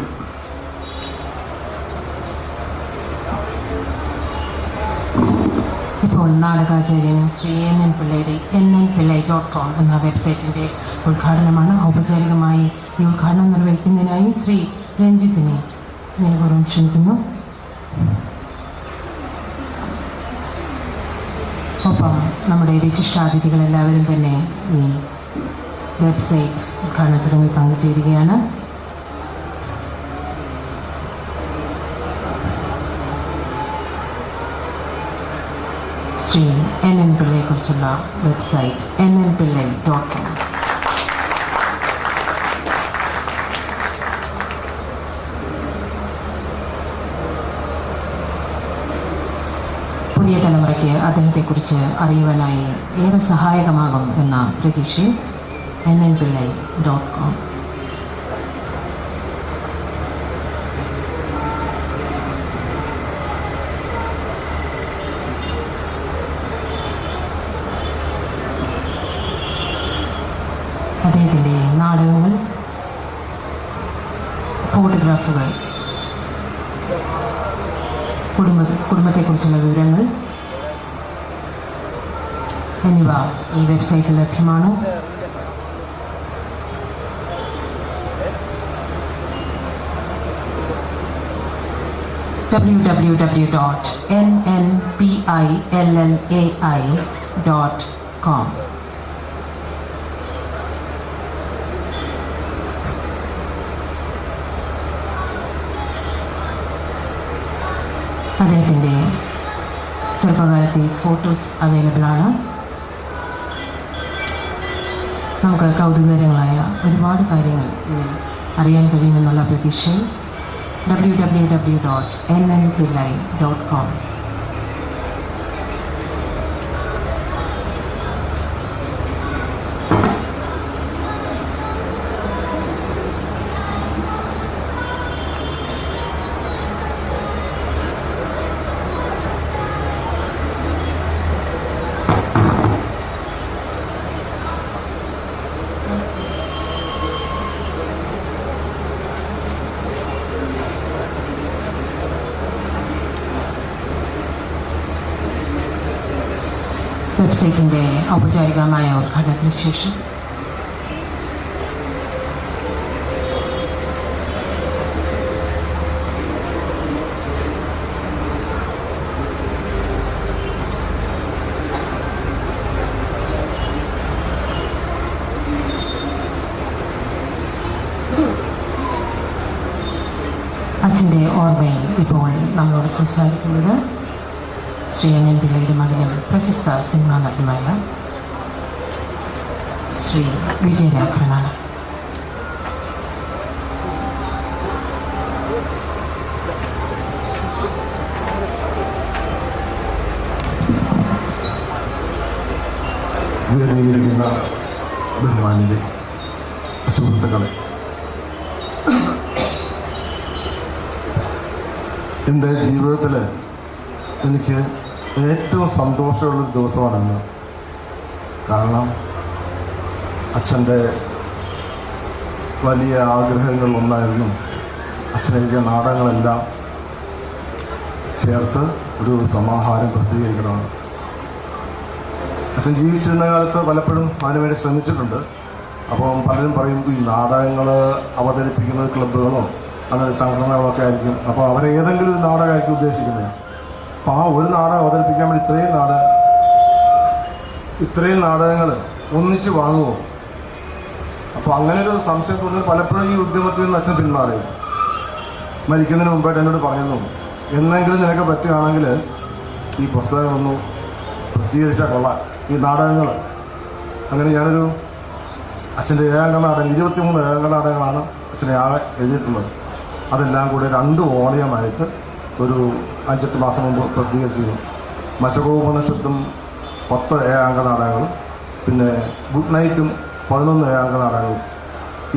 [SPEAKER 2] ഇപ്പോൾ നാടകാചാര്യൻ ശ്രീ NN പിള്ളയുടെ nnpillai.com എന്ന വെബ്സൈറ്റിന്റെ ഉദ്ഘാടനമാണ്. ഔപചാരികമായി ഈ ഉദ്ഘാടനം നിർവഹിക്കുന്നതിനായി ശ്രീ രഞ്ജിത്തിനെ സ്നേഹപൂർവ്വം ക്ഷണിക്കുന്നു. ഒപ്പം നമ്മുടെ വിശിഷ്ടാതിഥികളെല്ലാവരും തന്നെ ഈ വെബ്സൈറ്റ് ഉദ്ഘാടന ചടങ്ങിൽ പങ്കുചേരുകയാണ്. ശ്രീ NN പിള്ളയെക്കുറിച്ചുള്ള വെബ്സൈറ്റ് nnpillai.com. പുതിയ തലമുറയ്ക്ക് അദ്ദേഹത്തെക്കുറിച്ച് അറിയുവാനായി ഏറെ സഹായകമാകും എന്ന പ്രതീക്ഷയിൽ nnpillai.com. അദ്ദേഹത്തിൻ്റെ നാടകങ്ങൾ, ഫോട്ടോഗ്രാഫുകൾ, കുടുംബത്തെക്കുറിച്ചുള്ള വിവരങ്ങൾ എന്നിവ ഈ വെബ്സൈറ്റിൽ ലഭ്യമാണ്. www.nnpillai.com. അദ്ദേഹത്തിൻ്റെ ചെറുപ്പകാലത്തെ ഫോട്ടോസ് അവൈലബിൾ ആണ്. നമുക്ക് കൗതുകകരങ്ങളായ ഒരുപാട് കാര്യങ്ങൾ ഇതിൽ അറിയാൻ കഴിയുമെന്നുള്ള പ്രതീക്ഷയിൽ www.nnpillai.com. വെബ്സൈറ്റിൻ്റെ ഔപചാരികമായ ഉദ്ഘാടനത്തിന് ശേഷം അച്ഛൻ്റെ ഓർമ്മയിൽ ഇപ്പോൾ നമ്മളോട് സംസാരിക്കുന്നത് ശ്രീ NN പിള്ളയുടെ മകനും പ്രശസ്ത സിനിമാ നടനുമായ ശ്രീ വിജയരാഘവനാണ്.
[SPEAKER 7] വേദിയിലിരിക്കുന്ന ബഹുമാന്യരെ, സുഹൃത്തുക്കളെ, എൻ്റെ ജീവിതത്തിൽ എനിക്ക് ഏറ്റവും സന്തോഷമുള്ളൊരു ദിവസമാണെന്ന്. കാരണം അച്ഛൻ്റെ വലിയ ആഗ്രഹങ്ങളിലൊന്നായിരുന്നു അച്ഛൻ എഴുതിയ നാടകങ്ങളെല്ലാം ചേർത്ത് ഒരു സമാഹാരം പ്രസിദ്ധീകരിക്കണമെന്ന്. അച്ഛൻ ജീവിച്ചിരുന്ന കാലത്ത് പലപ്പോഴും അതിനുവേണ്ടി ശ്രമിച്ചിട്ടുണ്ട്. അപ്പം പലരും പറയും ഈ നാടകങ്ങൾ അവതരിപ്പിക്കുന്നത് ക്ലബ്ബുകളോ അങ്ങനെ സംഘടനകളൊക്കെ ആയിരിക്കും, അപ്പോൾ അവരെ ഏതെങ്കിലും ഒരു നാടകമായിരിക്കും ഉദ്ദേശിക്കുന്നത്. അപ്പോൾ ആ ഒരു നാടകം അവതരിപ്പിക്കാൻ വേണ്ടി ഇത്രയും നാടകങ്ങൾ ഒന്നിച്ച് വാങ്ങുമോ? അപ്പോൾ അങ്ങനെ ഒരു സംശയം തോന്നി പലപ്പോഴും ഈ ഉദ്യമത്തിൽ നിന്ന് അച്ഛൻ പിന്മാറി. മരിക്കുന്നതിന് മുമ്പായിട്ട് എന്നോട് പറഞ്ഞു, എന്നെങ്കിലും നിനക്ക് പറ്റുകയാണെങ്കിൽ ഈ പുസ്തകമൊന്നും പ്രസിദ്ധീകരിച്ചാൽ കൊള്ളാം, ഈ നാടകങ്ങൾ. അങ്ങനെ ഞാനൊരു അച്ഛൻ്റെ ഏകാംഗ നാടകം 23 ഏകാംഗ നാടകങ്ങളാണ് അച്ഛനെ ആകെ എഴുതിയിട്ടുള്ളത്. അതെല്ലാം കൂടെ 2 വോളിയമായിട്ട് ഒരു 5-8 മാസം മുമ്പ് പ്രസിദ്ധീകരിച്ചിരുന്നു. മശകോപനിഷത്തും 10 ഏകാംഗ നാടകങ്ങളും പിന്നെ ഗുഡ് നൈറ്റും 11 ഏകാംഗ നാടകങ്ങളും,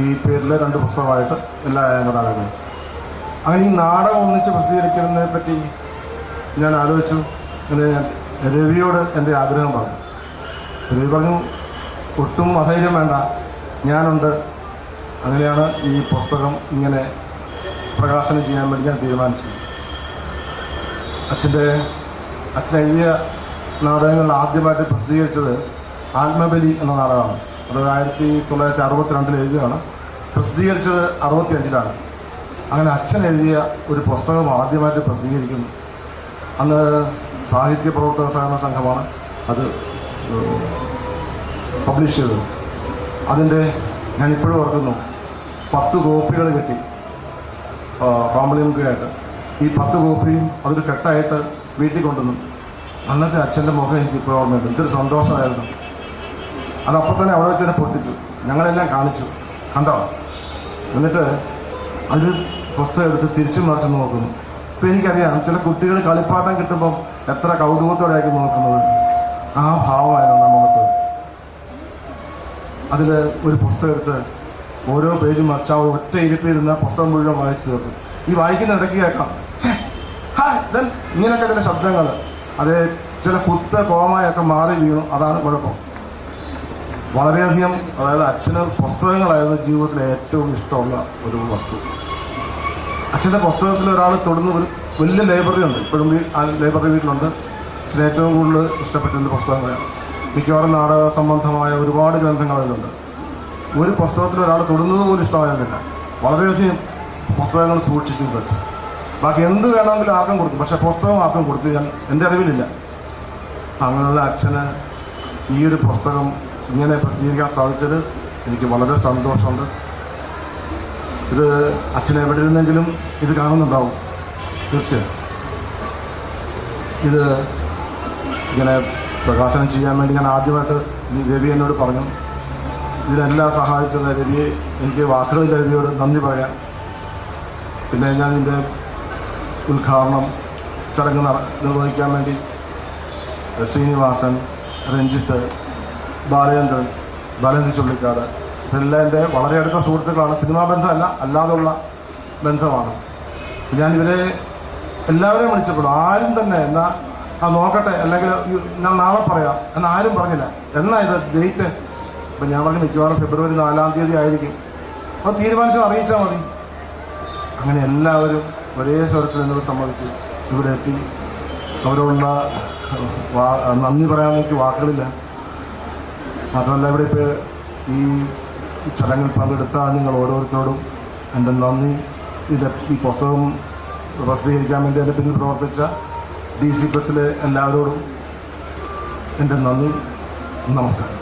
[SPEAKER 7] ഈ പേരിൽ 2 പുസ്തകമായിട്ട് എല്ലാ ഏകാംഗ നാടകങ്ങളും. അങ്ങനെ ഈ നാടകം ഒന്നിച്ച് പ്രസിദ്ധീകരിക്കുന്നതിനെ പറ്റി ഞാൻ ആലോചിച്ചു. അങ്ങനെ ഞാൻ രവിയോട് എൻ്റെ ആഗ്രഹം പറഞ്ഞു. രവി പറഞ്ഞു, ഒട്ടും അധൈര്യം വേണ്ട, ഞാനുണ്ട്. അങ്ങനെയാണ് ഈ പുസ്തകം ഇങ്ങനെ പ്രകാശനം ചെയ്യാൻ വേണ്ടി ഞാൻ തീരുമാനിച്ചത്. അച്ഛൻ എഴുതിയ നാടകങ്ങൾ ആദ്യമായിട്ട് പ്രസിദ്ധീകരിച്ചത് ആത്മബലി എന്ന നാടകമാണ്. അത് 1962 എഴുതിയതാണ്. പ്രസിദ്ധീകരിച്ചത് 65-ലാണ്. അങ്ങനെ അച്ഛൻ എഴുതിയ ഒരു പുസ്തകം ആദ്യമായിട്ട് പ്രസിദ്ധീകരിക്കുന്നു. അന്ന് സാഹിത്യ പ്രവർത്തക സഹകരണ സംഘമാണ് അത് പബ്ലിഷ് ചെയ്തത്. അതിൻ്റെ ഞാനിപ്പോഴും ഓർക്കുന്നു, 10 കോപ്പികൾ കിട്ടി കോംപ്ലിമെൻ്ററി. ഈ 10 കോപ്പിയും അതൊരു കെട്ടായിട്ട് വീട്ടിൽ കൊണ്ടുവന്നു. അന്നത്തെ അച്ഛൻ്റെ മുഖം എനിക്ക് ഇപ്പോൾ ഓർമ്മയുണ്ട്. എന്തൊരു സന്തോഷമായിരുന്നു. അതപ്പോൾ തന്നെ അവിടെ വെച്ച് തന്നെ പൊട്ടിച്ചു. ഞങ്ങളെല്ലാം കാണിച്ചു, കണ്ടോ. എന്നിട്ട് അതിൽ പുസ്തകം എടുത്ത് തിരിച്ചു മറിച്ച് നോക്കുന്നു. ഇപ്പം എനിക്കറിയാം, ചില കുട്ടികൾ കളിപ്പാട്ടം കിട്ടുമ്പം എത്ര കൗതുകത്തോടെയായിരിക്കും നോക്കുന്നത്. ആ ഭാവമായിരുന്നു നമ്മുടെ മുഖത്ത്. അതിൽ ഒരു പുസ്തകം എടുത്ത് ഓരോ പേജും മറിച്ച് ആ ഒറ്റ ഇരിപ്പിരുന്ന പുസ്തകം മുഴുവൻ വായിച്ചു തീർത്തു. ഈ വായിക്കുന്ന ഇടയ്ക്ക് കേൾക്കാം ഇങ്ങനെയൊക്കെ ചില ശബ്ദങ്ങൾ, അത് ചില കുത്ത് കോമയൊക്കെ മാറി വീണു. അതാണ് കുഴപ്പം. വളരെയധികം, അതായത് അച്ഛന് പുസ്തകങ്ങളായിരുന്നു ജീവിതത്തിലെ ഏറ്റവും ഇഷ്ടമുള്ള ഒരു വസ്തു. അച്ഛൻ്റെ പുസ്തകത്തിൽ ഒരാൾ തൊടുന്ന ഒരു വലിയ ലൈബ്രറി ഉണ്ട്. ഇപ്പോഴും ആ ലൈബ്രറി വീട്ടിലുണ്ട്. അച്ഛന് ഏറ്റവും കൂടുതൽ ഇഷ്ടപ്പെട്ടിരുന്ന പുസ്തകങ്ങളാണ്. മിക്കവാറും നാടക സംബന്ധമായ ഒരുപാട് ഗ്രന്ഥങ്ങൾ അതിലുണ്ട്. ഒരു പുസ്തകത്തിൽ ഒരാൾ തൊടുന്നത് പോലും ഇഷ്ടമായിരുന്നില്ല. വളരെയധികം പുസ്തകങ്ങൾ സൂക്ഷിച്ചു വെച്ചു. ബാക്കി എന്ത് വേണമെങ്കിലും ആർക്കും കൊടുക്കും, പക്ഷേ പുസ്തകം ആർക്കും കൊടുത്ത് ഞാൻ എൻ്റെ അറിവിലില്ല. അങ്ങനെയുള്ള അച്ഛന് ഈ ഒരു പുസ്തകം ഇങ്ങനെ പ്രസിദ്ധീകരിക്കാൻ സാധിച്ചത് എനിക്ക് വളരെ സന്തോഷമുണ്ട്. ഇത് അച്ഛൻ എവിടെ ഇരുന്നെങ്കിലും ഇത് കാണുന്നുണ്ടാവും തീർച്ചയായും. ഇത് ഇങ്ങനെ പ്രകാശനം ചെയ്യാൻ വേണ്ടി ഞാൻ ആദ്യമായിട്ട് രവി എന്നോട് പറഞ്ഞു. ഇതിനെല്ലാം സഹായിച്ചത് രവിയെ, എനിക്ക് വാക്കുകളിൽ രവിയോട് നന്ദി പറയാം. പിന്നെ ഞാൻ ഇതിൻ്റെ ഉദ്ഘാടനം ചടങ്ങ് നിർവഹിക്കാൻ വേണ്ടി ശ്രീനിവാസൻ, രഞ്ജിത്ത്, ബാലചന്ദ്രൻ ചുള്ളിക്കാട് ഇതെല്ലാം എൻ്റെ വളരെ അടുത്ത സുഹൃത്തുക്കളാണ്. സിനിമാ ബന്ധമല്ല, അല്ലാതുള്ള ബന്ധമാണ്. ഞാൻ ഇവരെ എല്ലാവരെയും വിളിച്ചപ്പോഴും ആരും തന്നെ എന്നാൽ നോക്കട്ടെ, അല്ലെങ്കിൽ ഞാൻ നാളെ പറയാം എന്നാൽ ആരും പറഞ്ഞില്ല. എന്നാ ഇത് ഡേറ്റ്? അപ്പം ഞാൻ പറഞ്ഞു മിക്കവാറും ഫെബ്രുവരി 4-ാം തീയതി ആയിരിക്കും. അപ്പോൾ തീരുമാനിച്ചത് അറിയിച്ചാൽ മതി. അങ്ങനെ എല്ലാവരും ഒരേ സ്വരത്തിൽ എന്നത് സമ്മതിച്ച് ഇവിടെ എത്തി. അവരോടുള്ള നന്ദി പറയാൻ എനിക്ക് വാക്കുകളില്ല. മാത്രമല്ല ഇവിടെ ഇപ്പോൾ ഈ ചടങ്ങിൽ പങ്കെടുത്ത നിങ്ങൾ ഓരോരുത്തരോടും എൻ്റെ നന്ദി. ഈ പുസ്തകം പ്രസിദ്ധീകരിക്കാൻ വേണ്ടി എൻ്റെ പിന്നിൽ പ്രവർത്തിച്ച DC പ്രസ്സിലെ എല്ലാവരോടും എൻ്റെ നന്ദി. നമസ്കാരം.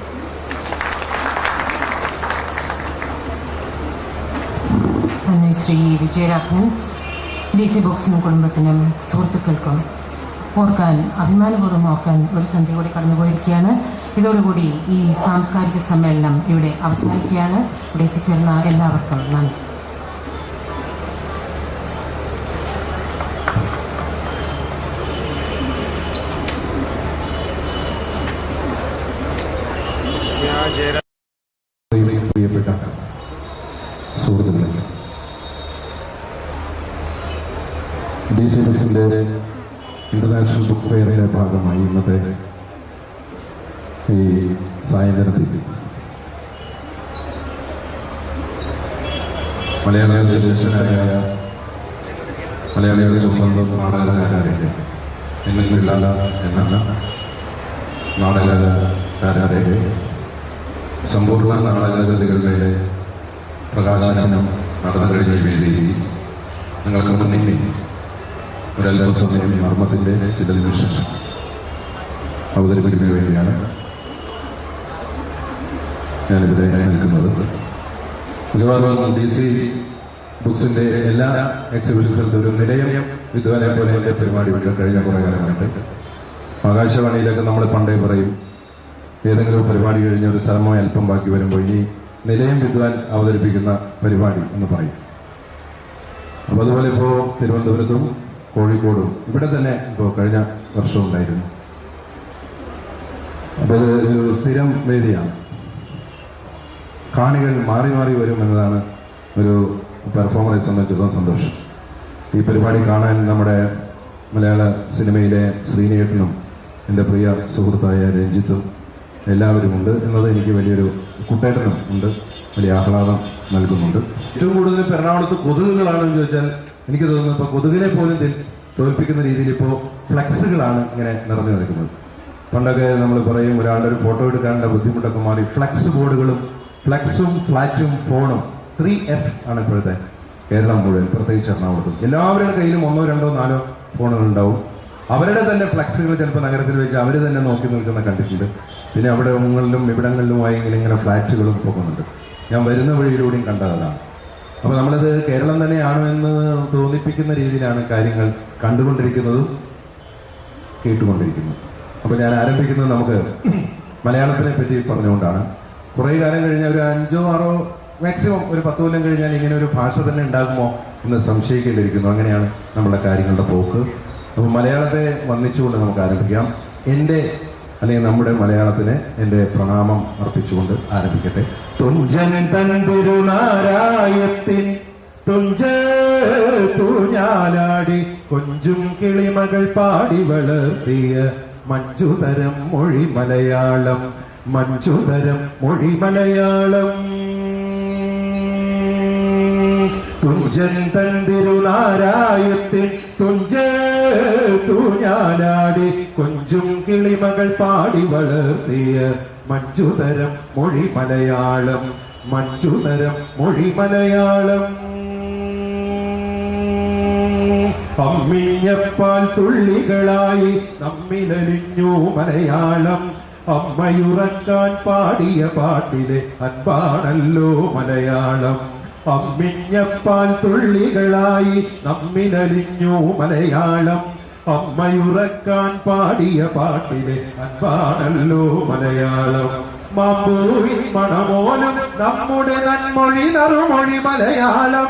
[SPEAKER 2] നന്ദി ശ്രീ വിജയരാഘവൻ. DC ബുക്സിനും കുടുംബത്തിനും സുഹൃത്തുക്കൾക്കും അഭിമാനപൂർവ്വം ഓർക്കാൻ ഒരു സന്ധ്യ കൂടി കടന്നുപോയിരിക്കുകയാണ്. ഇതോടുകൂടി ഈ സാംസ്കാരിക സമ്മേളനം ഇവിടെ അവസാനിക്കുകയാണ്. ഇവിടെ എത്തിച്ചേർന്ന എല്ലാവർക്കും നന്ദി.
[SPEAKER 8] പ്രിയപ്പെട്ട സുഹൃത്തുക്കളെ, DC ബുക്സിൻ്റെ ഇന്റർനാഷണൽ ബുക്ക് ഫെയറിൻ്റെ ഭാഗമായി ഇന്നത്തെ ഈ സായന്തനത്തിൽ മലയാളികളുടെ ശിഷ്യനായ മലയാളികളുടെ സ്വന്തം നാടകകാരെ എന്നില്ല എന്നാണ് നാടകകാരെ സമ്പൂർണ്ണ നാടകകൃതികളുടെ പ്രകാശനം നടന്നു കഴിഞ്ഞ വേദിയിൽ നിങ്ങൾക്ക് മുന്നിൽ ഒരല്പസമയം മർമ്മത്തിൻ്റെ ചില നിമിഷം അവതരിപ്പിക്കുന്ന വേണ്ടിയാണ് ഞാനിവിടെ നിൽക്കുന്നത്. മിക്കവാറും DC ബുക്സിൻ്റെ എല്ലാ എക്സിബിഷൻസിലും ഒരു നിലയം വിദ്വാനെ പോലെ എൻ്റെ പരിപാടികൾ കഴിഞ്ഞ കുറേ കാലമായിട്ട് ആകാശവാണിയിലൊക്കെ നമ്മൾ പണ്ടേ പറയും, ഏതെങ്കിലും പരിപാടി കഴിഞ്ഞ ഒരു സ്ഥലമോ അല്പം ബാക്കി വരുമ്പോൾ ഇനി നിലയം വിദ്വാൻ അവതരിപ്പിക്കുന്ന പരിപാടി എന്ന് പറയും. അപ്പോൾ അതുപോലെ ഇപ്പോൾ തിരുവനന്തപുരത്തും കോഴിക്കോടും ഇവിടെ തന്നെ ഇപ്പോൾ കഴിഞ്ഞ വർഷം ഉണ്ടായിരുന്നു. അപ്പോൾ ഇത് ഒരു സ്ഥിരം വേദിയാണ്. കാണികൾ മാറി മാറി വരും എന്നതാണ് ഒരു പെർഫോമറെ സംബന്ധിച്ചിടത്തോളം സന്തോഷം. ഈ പരിപാടി കാണാൻ നമ്മുടെ മലയാള സിനിമയിലെ ശ്രീനേട്ടനും എൻ്റെ പ്രിയ സുഹൃത്തായ രഞ്ജിത്തും എല്ലാവരുമുണ്ട് എന്നത് എനിക്ക് വലിയൊരു കുട്ടേട്ടനും ഉണ്ട്, വലിയ ആഹ്ലാദം നൽകുന്നുണ്ട്. ഏറ്റവും കൂടുതൽ ഇപ്പോൾ എറണാകുളത്ത് കൊതുകുകളാണെന്ന് ചോദിച്ചാൽ എനിക്ക് തോന്നുന്നു ഇപ്പോൾ കൊതുകിനെ പോലും തോൽപ്പിക്കുന്ന രീതിയിൽ ഇപ്പോൾ ഫ്ലെക്സുകളാണ് ഇങ്ങനെ നിറഞ്ഞു നിൽക്കുന്നത്. പണ്ടൊക്കെ നമ്മൾ പറയും ഒരാളുടെ ഒരു ഫോട്ടോ എടുക്കാനുള്ള ബുദ്ധിമുട്ടൊക്കെ മാറി ഫ്ലെക്സ് ബോർഡുകളും ഫ്ലെക്സും ഫ്ലാറ്റും ഫോണും 3F ആണ് ഇപ്പോഴത്തെ കേരളം മുഴുവൻ, പ്രത്യേകിച്ച് എറണാകുളത്തും. എല്ലാവരുടെ കയ്യിലും 1, 2, 4 ഫോണുകൾ ഉണ്ടാവും. അവരുടെ തന്നെ ഫ്ലെക്സുകൾ ചിലപ്പോൾ നഗരത്തിൽ വെച്ച് അവർ തന്നെ നോക്കി നിൽക്കുന്ന കണ്ടിട്ടുണ്ട്. പിന്നെ അവിടെ ഇവിടങ്ങളിലുമായി ഇങ്ങനെ ഫ്ലാറ്റുകളും പോകുന്നുണ്ട്. ഞാൻ വരുന്ന വഴിയിലൂടെയും കണ്ടതാണ്. അപ്പോൾ നമ്മളത് കേരളം തന്നെയാണോ എന്ന് തോന്നിപ്പിക്കുന്ന രീതിയിലാണ് കാര്യങ്ങൾ കണ്ടുകൊണ്ടിരിക്കുന്നതും കേട്ടുകൊണ്ടിരിക്കുന്നത്. അപ്പോൾ ഞാൻ ആരംഭിക്കുന്നത് നമുക്ക് മലയാളത്തിനെ പറ്റി പറഞ്ഞുകൊണ്ടാണ്. കുറേ കാലം കഴിഞ്ഞാൽ ഒരു 5, 6 മാക്സിമം ഒരു 10 കൊല്ലം കഴിഞ്ഞാൽ ഇങ്ങനെ ഒരു ഭാഷ തന്നെ ഉണ്ടാകുമോ എന്ന് സംശയിക്കേണ്ടിയിരിക്കുന്നു. അങ്ങനെയാണ് നമ്മുടെ കാര്യങ്ങളുടെ പോക്ക്. അപ്പോൾ മലയാളത്തെ വന്ദിച്ചുകൊണ്ട് നമുക്ക് ആരംഭിക്കാം. അല്ലെങ്കിൽ നമ്മുടെ മലയാളത്തിന് എൻ്റെ പ്രണാമം അർപ്പിച്ചുകൊണ്ട് ആരംഭിക്കട്ടെ. തുഞ്ചൻ തൻതിരുനാരായത്തിൻ തുഞ്ചാലാടി കൊഞ്ചും കിളിമകൾ പാടി വളർത്തിയ മഞ്ജുതരം മൊഴി മലയാളം, മഞ്ജുതരം മൊഴി മലയാളം. തുഞ്ചൻ തൻതിരുനാരായത്തിൻ തുഞ്ചാലാടി കൊഞ്ചും കിളിമകൾ പാടി വളർത്തിയ മഞ്ജുതരം മൊഴി മലയാളം, മഞ്ജുതരം മൊഴി മലയാളം. അമ്മിഞ്ഞപ്പാൽ തുള്ളികളായി നമ്മിലലിഞ്ഞു മലയാളം, അമ്മയുറക്കാൻ പാടിയ പാട്ടിലെ അൻപാണല്ലോ മലയാളം. അമ്മിഞ്ഞപ്പാൽ തുള്ളികളായി നമ്മിലലിഞ്ഞു മലയാളം, അമ്മയുറക്കാൻ പാടിയ പാട്ടിലെ അൻപാണല്ലോ മലയാളം. മാമ്പൂവിൻ മണമോലും നമ്മുടെ നന്മൊഴി നറുമൊഴി മലയാളം,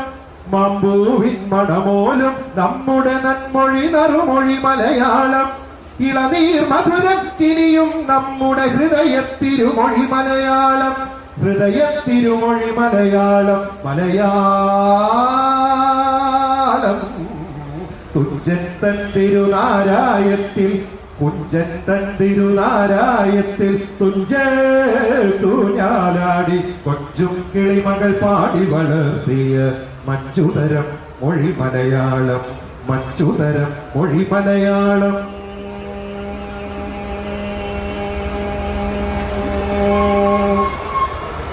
[SPEAKER 9] മാമ്പൂവിൻ മണമോലും നമ്മുടെ നന്മൊഴി നറുമൊഴി മലയാളം. ഇളനീർ മധുരം ഇനിയും നമ്മുടെ ഹൃദയത്തിരുമൊഴി മലയാളം. ഹൃദയത്തിരുമൊഴി മലയാളം. മലയാളം തുഞ്ചൻ തൻ തിരുനാരായത്തിൽ കുഞ്ചൻ തൻ തിരുനാരായത്തിൽ തുഞ്ചൂഞ്ഞാലാടി കൊഞ്ചും കിളിമകൾ പാടി വളർത്തിയ മഞ്ചുതരം മൊഴി മലയാളം. മഞ്ചുതരം മൊഴി മലയാളം.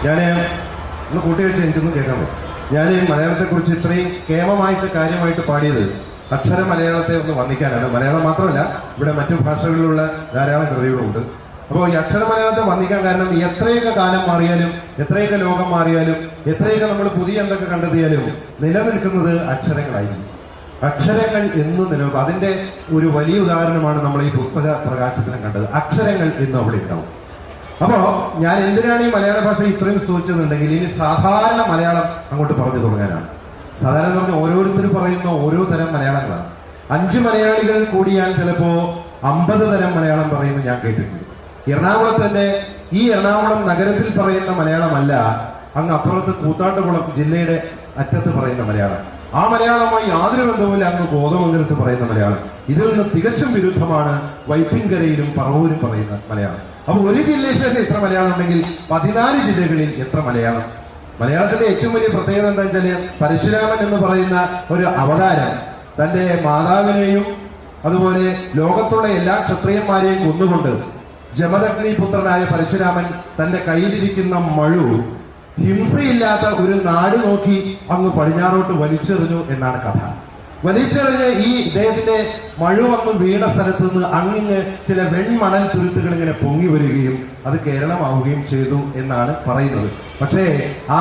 [SPEAKER 9] ഞാൻ ഒന്ന് കൂട്ടിവെച്ച് എനിക്കൊന്നും കേൾക്കാൻ പറ്റും. ഞാൻ ഈ മലയാളത്തെക്കുറിച്ച് ഇത്രയും കേമമായിട്ട് കാര്യമായിട്ട് പാടിയത് അക്ഷര മലയാളത്തെ ഒന്ന് വന്ദിക്കാനാണ്. മലയാളം മാത്രമല്ല, ഇവിടെ മറ്റു ഭാഷകളിലുള്ള ധാരാളം കൃതികളുണ്ട്. അപ്പോൾ ഈ അക്ഷര മലയാളത്തെ വന്ദിക്കാൻ കാരണം എത്രയൊക്കെ കാലം മാറിയാലും, എത്രയൊക്കെ ലോകം മാറിയാലും, എത്രയൊക്കെ നമ്മൾ പുതിയ എന്തൊക്കെ കണ്ടെത്തിയാലും നിലനിൽക്കുന്നത് അക്ഷരങ്ങളായിരിക്കും. അക്ഷരങ്ങൾ എന്നും നിലനിൽക്കും. അതിന്റെ ഒരു വലിയ ഉദാഹരണമാണ് നമ്മൾ ഈ പുസ്തക പ്രകാശനം കണ്ടത്. അക്ഷരങ്ങൾ എന്നും അവിടെ ഉണ്ടാവും. അപ്പോ ഞാൻ എന്തിനാണ് ഈ മലയാള ഭാഷ ഇത്രയും സ്തുതിച്ചതെന്നുണ്ടെങ്കിൽ ഇനി സാധാരണ മലയാളം അങ്ങോട്ട് പറഞ്ഞു തുടങ്ങാനാണ്. സാധാരണ പറഞ്ഞ ഓരോരുത്തർ പറയുന്ന ഓരോ തരം മലയാളങ്ങളാണ്. 5 മലയാളികൾ കൂടിയാൽ ചിലപ്പോ 50 തരം മലയാളം പറയുന്നത് ഞാൻ കേട്ടിട്ടുണ്ട്. എറണാകുളത്തിന്റെ ഈ എറണാകുളം നഗരത്തിൽ പറയുന്ന മലയാളമല്ല അങ്ങ് അപ്പുറത്ത് കൂത്താട്ടുകുളം ജില്ലയുടെ അറ്റത്ത് പറയുന്ന മലയാളം. ആ മലയാളമായി യാതൊരു ബന്ധവുമില്ല അങ്ങ് കോതമംഗലത്ത് പറയുന്ന മലയാളം. ഇതിൽ നിന്ന് തികച്ചും വിരുദ്ധമാണ് വൈപ്പിൻകരയിലും പറവൂരും പറയുന്ന മലയാളം. അപ്പൊ ഒരു ജില്ലയിൽ തന്നെ എത്ര മലയാളം ഉണ്ടെങ്കിൽ 14 ജില്ലകളിൽ എത്ര മലയാളം. മലയാളത്തിന്റെ ഏറ്റവും വലിയ പ്രത്യേകത എന്താ വെച്ചാൽ പരശുരാമൻ എന്ന് പറയുന്ന ഒരു അവതാരം തന്റെ മാതാവിനെയും അതുപോലെ ലോകത്തുള്ള എല്ലാ ക്ഷത്രിയന്മാരെയും കൊന്നുകൊണ്ട് ജമദഗ്നി പുത്രനായ പരശുരാമൻ തന്റെ കയ്യിലിരിക്കുന്ന മഴു ഹിംസയില്ലാത്ത ഒരു നാട് നോക്കി അങ്ങ് പടിഞ്ഞാറോട്ട് വലിച്ചെറിഞ്ഞു എന്നാണ് കഥ. വലിച്ചെറിഞ്ഞ് ഈ ഇദ്ദേഹത്തിന്റെ മഴു വന്ന് വീണ സ്ഥലത്ത് നിന്ന് അങ്ങിങ്ങ് ചില വെൺമണൽ തുരുത്തുകൾ ഇങ്ങനെ പൊങ്ങി വരികയും അത് കേരളമാവുകയും ചെയ്തു എന്നാണ് പറയുന്നത്. പക്ഷേ ആ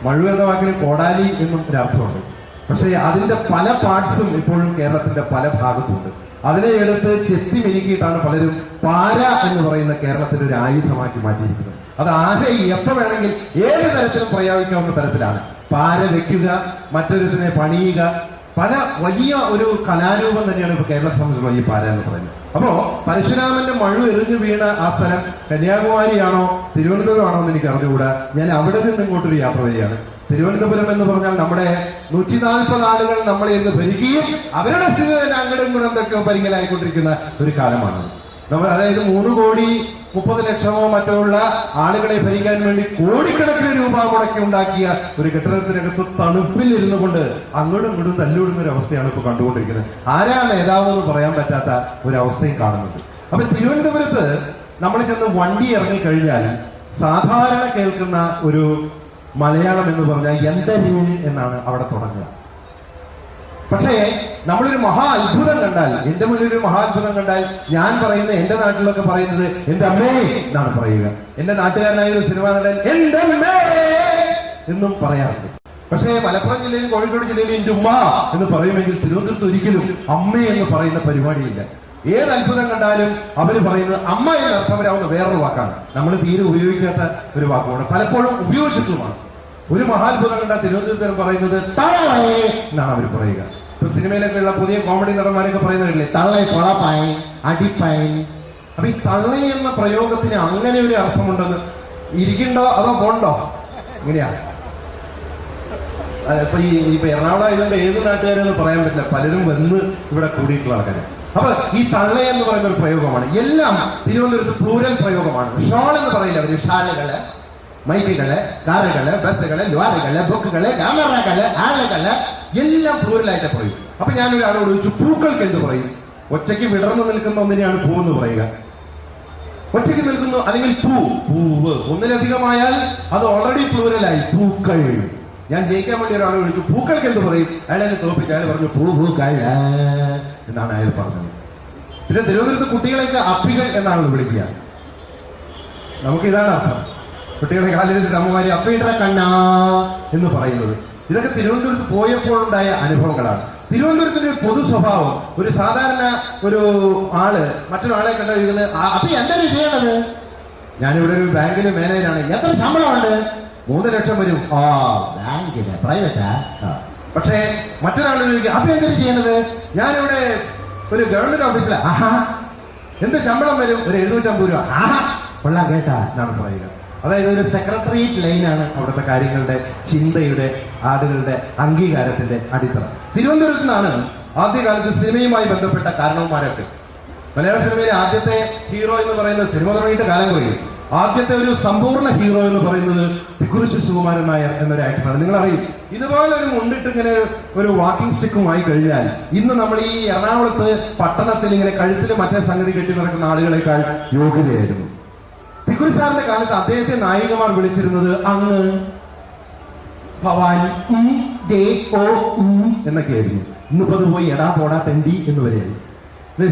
[SPEAKER 9] മഴു എന്ന വാക്കിന് കോടാലി എന്നും ഒരർത്ഥമുണ്ട്. പക്ഷേ അതിന്റെ പല പാർട്സും ഇപ്പോഴും കേരളത്തിന്റെ പല ഭാഗത്തുണ്ട്. അതിനെ എടുത്ത് ചെത്തി മിനുക്കിയിട്ടാണ് പലരും പാര എന്ന് പറയുന്ന കേരളത്തിന്റെ ഒരു ആയുധമാക്കി മാറ്റിയിരിക്കുന്നത്. അത് ആരെ എപ്പോ വേണമെങ്കിൽ ഏത് തരത്തിലും പ്രയോഗിക്കാവുന്ന തരത്തിലാണ്. പാര വെക്കുക, മറ്റൊരുത്തിനെ പണിയുക, പല വലിയ ഒരു കലാരൂപം തന്നെയാണ് ഇപ്പൊ കേരള സംബന്ധിച്ചുള്ള ഈ പാര എന്ന് പറയുന്നത്. അപ്പോ പരശുരാമന്റെ മഴു എറിഞ്ഞു വീണ ആ സ്ഥലം കന്യാകുമാരിയാണോ തിരുവനന്തപുരം ആണോ എന്ന് എനിക്ക് അറിഞ്ഞുകൂടാ. ഞാൻ അവിടെ നിന്ന് ഇങ്ങോട്ടൊരു യാത്ര വരികയാണ്. തിരുവനന്തപുരം എന്ന് പറഞ്ഞാൽ നമ്മുടെ 140 ആളുകൾ നമ്മളെ ഇന്ന് ഭരിക്കുകയും അവരുടെ സ്ഥിതി തന്നെ അങ്ങടും ഇങ്ങോട്ടും എന്തൊക്കെ പരിങ്ങലായിക്കൊണ്ടിരിക്കുന്ന ഒരു കാലമാണ്. നമ്മൾ അതായത് 3,30,00,000 മറ്റോ ഉള്ള ആളുകളെ ഭരിക്കാൻ വേണ്ടി കോടിക്കണക്കിന് രൂപ മുടക്കി ഉണ്ടാക്കിയ ഒരു കെട്ടിടത്തിനകത്ത് തണുപ്പിൽ ഇരുന്നു കൊണ്ട് അങ്ങോട്ടും ഇങ്ങോട്ടും തല്ലുവിടുന്ന ഒരു അവസ്ഥയാണ് ഇപ്പൊ കണ്ടുകൊണ്ടിരിക്കുന്നത്. ആരാ നേതാവ് എന്ന് പറയാൻ പറ്റാത്ത ഒരു അവസ്ഥയും കാണുന്നുണ്ട്. അപ്പൊ തിരുവനന്തപുരത്ത് നമ്മൾ ചെന്ന് വണ്ടി ഇറങ്ങിക്കഴിഞ്ഞാൽ സാധാരണ കേൾക്കുന്ന ഒരു മലയാളം എന്ന് പറഞ്ഞാൽ എന്തരീ എന്നാണ് അവിടെ തുടങ്ങുക. പക്ഷേ നമ്മളൊരു മഹാ അത്ഭുതം കണ്ടാൽ, എന്റെ മുന്നിൽ ഒരു മഹാ അത്ഭുതം കണ്ടാൽ ഞാൻ പറയുന്നത്, എന്റെ നാട്ടിലൊക്കെ പറയുന്നത് എന്റെ അമ്മേ എന്നാണ് പറയുക. എന്റെ നാട്ടുകാരനായ ഒരു സിനിമ നടൻ എന്റെ അമ്മേ എന്നും പറയാറുണ്ട്. പക്ഷേ മലപ്പുറം ജില്ലയിലും കോഴിക്കോട് ജില്ലയിലും എന്റെ ഉമ്മ എന്ന് പറയുമെങ്കിൽ തിരുവനന്തപുരത്ത് ഒരിക്കലും അമ്മ എന്ന് പറയുന്ന പരിപാടിയില്ല. ഏത് അത്ഭുതം കണ്ടാലും അവര് പറയുന്നത് അമ്മ എന്ന് അർത്ഥം വരാവുന്ന വേറൊരു വാക്കാണ്. നമ്മൾ തീരെ ഉപയോഗിക്കാത്ത ഒരു വാക്കുമാണ്, പലപ്പോഴും ഉപയോഗിച്ചിട്ടുമാണ്. ഒരു മഹാത്ഭുതം കണ്ടാൽ തിരുവനന്തപുരത്ത് പറയുന്നത് തള്ളേ എന്നാണ് അവർ പറയുക. ഇപ്പൊ സിനിമയിലൊക്കെയുള്ള പുതിയ കോമഡി നടന്മാരൊക്കെ പറയുന്നില്ലേ തള്ളേ, കൊളപ്പായി, അടിപ്പായി. അപ്പൊ ഈ തള്ളേ എന്ന പ്രയോഗത്തിന് അങ്ങനെ ഒരു അർത്ഥമുണ്ടെന്ന് ഇരിക്കണ്ടോ അതോ പോണ്ടോ ഇങ്ങനെയാ. ഇപ്പൊ എറണാകുളം ആയതുകൊണ്ട് ഏത് നാട്ടുകാരെന്ന് പറയാൻ പറ്റില്ല, പലരും വന്ന് ഇവിടെ കൂടിയിട്ടുള്ള ആൾക്കാര്. അപ്പൊ ഈ തള്ളേ എന്ന് പറയുന്ന ഒരു പ്രയോഗമാണ്. എല്ലാം തിരുവനന്തപുരത്ത് പ്ലൂരൽ പ്രയോഗമാണ്. ഷോൾ എന്ന് പറയില്ല അവര്, ഷാലുകള്, മൈക്കുകള്, കാറുകള്, ബസ്സുകള്, ലോറികള്, ബുക്കുകള്, ക്യാമറകള്, ആളുകള് എല്ലാം പ്ലൂരലായിട്ട് പറയും. അപ്പൊ ഞാനൊരാളോട് ചോദിച്ചു പൂക്കൾക്ക് എന്ത് പറയും? ഒറ്റയ്ക്ക് വിടർന്നു നിൽക്കുന്ന ഒന്നിനെയാണ് പൂ എന്ന് പറയുക. ഒറ്റയ്ക്ക് നിൽക്കുന്നു അല്ലെങ്കിൽ പൂവ് ഒന്നിലധികമായാൽ അത് ഓൾറെഡി പ്ലൂരലായി, പൂക്കൾ. ഞാൻ ജയിക്കാൻ വേണ്ടി ഒരാളെ വിളിച്ചു പൂക്കൾക്ക് എന്ത് പറയും? അയാളെ തോപ്പിച്ച് അയാൾ പറഞ്ഞു പൂക്കൾ എന്നാണ് അയാൾ പറഞ്ഞത്. പിന്നെ തിരുവനന്തപുരത്ത് കുട്ടികളെയൊക്കെ അപ്പികൾ എന്നാണ് വിളിക്കുക. നമുക്ക് ഇതാണ് അർത്ഥം. കുട്ടികളെ കാലിൽ അമ്മമാരി അപ്പയിട്ട കണ്ണാ എന്ന് പറയുന്നത്. ഇതൊക്കെ തിരുവനന്തപുരത്ത് പോയപ്പോഴുണ്ടായ അനുഭവങ്ങളാണ്. തിരുവനന്തപുരത്തിന്റെ ഒരു പൊതു സ്വഭാവം, ഒരു സാധാരണ ഒരു ആള് മറ്റൊരാളെ കണ്ടുവരിക്കുന്നത് അപ്പൊ എന്താ ചെയ്യണത്? ഞാനിവിടെ ഒരു ബാങ്കിലെ മാനേജറാണ്, എത്ര ശമ്പളമുണ്ട്? 3 ലക്ഷം വരും. ആ ബാങ്കിന് പ്രൈവറ്റാ. പക്ഷേ മറ്റൊരാൾ ചോദിക്കും, അപ്പൊ എന്തൊരു ചെയ്യണത്? ഞാനിവിടെ ഒരു ഗവൺമെന്റ് ഓഫീസിലാ. ആഹാ, എന്ത് ശമ്പളം വരും? ഒരു 750 രൂപ. ആഹാ, കൊള്ളാം കേട്ടാ എന്നാണ് പറയുക. അതായത് ഒരു സെക്രട്ടേറിയറ്റ് ലൈനാണ് അവിടുത്തെ കാര്യങ്ങളുടെ, ചിന്തയുടെ, ആളുകളുടെ അംഗീകാരത്തിന്റെ അടിത്തറ. തിരുവനന്തപുരത്ത് നിന്നാണ് ആദ്യകാലത്ത് സിനിമയുമായി ബന്ധപ്പെട്ട കാരണവന്മാരൊക്കെ. മലയാള സിനിമയിലെ ആദ്യത്തെ ഹീറോ എന്ന് പറയുന്നത്, സിനിമ തുടങ്ങിയിട്ട് കാലം കുറയും, ആദ്യത്തെ ഒരു സമ്പൂർണ്ണ ഹീറോ എന്ന് പറയുന്നത് തിക്കുറിശ്ശി സുകുമാരൻ നായർ എന്നൊരു ആക്ടറാണ്. നിങ്ങൾ അറിയും, ഇതുപോലെ ഒരു മുണ്ടിട്ട് ഇങ്ങനെ ഒരു വാക്കിംഗ് സ്റ്റിക്കുമായി കഴിഞ്ഞാൽ ഇന്ന് നമ്മൾ ഈ എറണാകുളത്ത് പട്ടണത്തിൽ ഇങ്ങനെ കഴുത്തിൽ മറ്റേ സംഗതി കെട്ടി നടക്കുന്ന ആളുകളെക്കാൾ യോഗ്യതയായിരുന്നു. തിക്കുറി സാറിന്റെ കാലത്ത് അദ്ദേഹത്തെ നായികമാർ വിളിച്ചിരുന്നത് അങ്ങ്, ഭവാനി, എന്നൊക്കെയായിരുന്നു. ഇന്നിപ്പോ അത് പോയി എടാ പോടാ തെണ്ടി എന്ന് വരെയായി.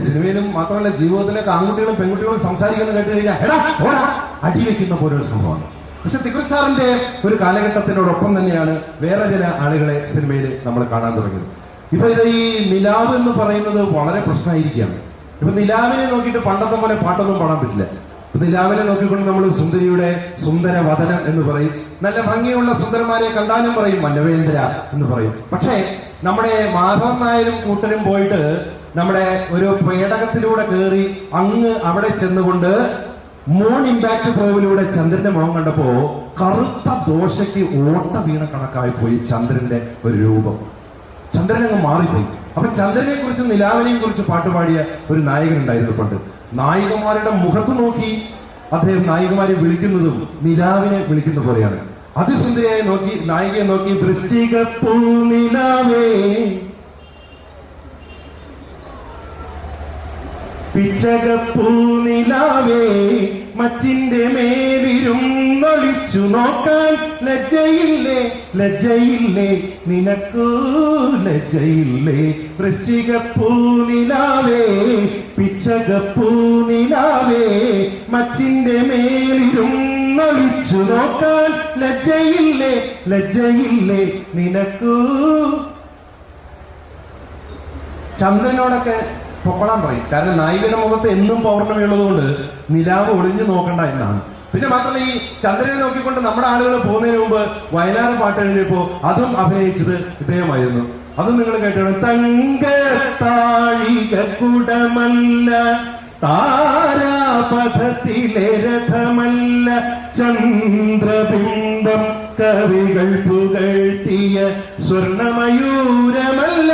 [SPEAKER 9] സിനിമയിലും മാത്രമല്ല ജീവിതത്തിലൊക്കെ ആൺകുട്ടികളും പെൺകുട്ടികളും സംസാരിക്കുന്ന കേട്ട് കഴിഞ്ഞാൽ എടാ ഓടാ അടി വെക്കുന്ന പോലൊരു സംഭവമാണ്. പക്ഷെ തിക്കുറി സാറിന്റെ ഒരു കാലഘട്ടത്തിനോടൊപ്പം തന്നെയാണ് വേറെ ചില ആളുകളെ സിനിമയിൽ നമ്മൾ കാണാൻ തുടങ്ങിയത്. ഇപ്പൊ ഇത് ഈ നിലാവ് എന്ന് പറയുന്നത് വളരെ പ്രശ്നമായിരിക്കുകയാണ്. ഇപ്പൊ നിലാവിനെ നോക്കിയിട്ട് പണ്ടത്തെ പോലെ പാട്ടൊന്നും പാടാൻ പറ്റില്ല. നിലാവിനെ നോക്കിക്കൊണ്ട് നമ്മൾ സുന്ദരിയുടെ സുന്ദര വദനം എന്ന് പറയും, നല്ല ഭംഗിയുള്ള സുന്ദരന്മാരെ കണ്ടാലും പറയും മന്നവേന്ദ്ര എന്ന് പറയും. പക്ഷേ നമ്മുടെ മാധവൻ നായരും കൂട്ടരും പോയിട്ട് നമ്മുടെ ഒരു പേടകത്തിലൂടെ കയറി അങ്ങ് അവിടെ ചെന്നുകൊണ്ട് മൂൺ ഇമ്പാക്ട് പ്രോവിലൂടെ ചന്ദ്രന്റെ മുഖം കണ്ടപ്പോ കറുത്ത ദോശയ്ക്ക് ഓട്ട വീണ കണക്കായി പോയി ചന്ദ്രന്റെ ഒരു രൂപം. ചന്ദ്രൻ അങ്ങ് മാറിപ്പോയി. അപ്പൊ ചന്ദ്രനെ കുറിച്ചും നിലാവിനെയും കുറിച്ച് പാട്ടുപാടിയ ഒരു നായകൻ ഉണ്ടായിരുന്നു പണ്ട്. നായികമാരുടെ മുഖത്ത് നോക്കി അദ്ദേഹം നായികമാരെ വിളിക്കുന്നതും നിലാവിനെ വിളിക്കുന്ന പോലെയാണ്. അതിസുന്ദരിയായി നോക്കി നായികയെ നോക്കി വൃശ്ചികപ്പൂ നിലാവേ പിച്ചകപ്പൂ നിലാവേ മച്ചിന്റെ മേലിരുന്നൊളിച്ചു നോക്കാൻ ലജ്ജയില്ലേ ലജ്ജയില്ലേ നിനക്കൂ ലജ്ജയില്ലേ വൃശ്ചികപ്പൂ നിലാവേ പിച്ചകപ്പൂ നിലാവേ മച്ചിന്റെ മേലിരുന്നൊളിച്ചു നോക്കാൻ ലജ്ജയില്ലേ ലജ്ജയില്ലേ നിനക്കൂ. ചന്ദ്രനോടൊക്കെ പൊക്കോളാൻ പറയും. കാരണം നായികയുടെ മുഖത്ത് എന്നും പൗർണമി ഉള്ളതുകൊണ്ട് നിലാവ് ഒളിഞ്ഞു നോക്കണ്ട എന്നാണ്. പിന്നെ മാത്രമല്ല ഈ ചന്ദ്രനെ നോക്കിക്കൊണ്ട് നമ്മുടെ ആളുകൾ പോകുന്നതിന് മുമ്പ് വയലാർ പാട്ട് എഴുതിയപ്പോ അതും അഭിനയിച്ചത് ഇദ്ദേഹമായിരുന്നു. അതും നിങ്ങൾ കേട്ടാണ്. തങ്കത്താഴിക കുടമല്ല താരാപഥത്തിലെ രഥമല്ല ചന്ദ്രബിംബം കവികൾ പുകഴ്ത്തിയ സ്വർണമയൂരമല്ല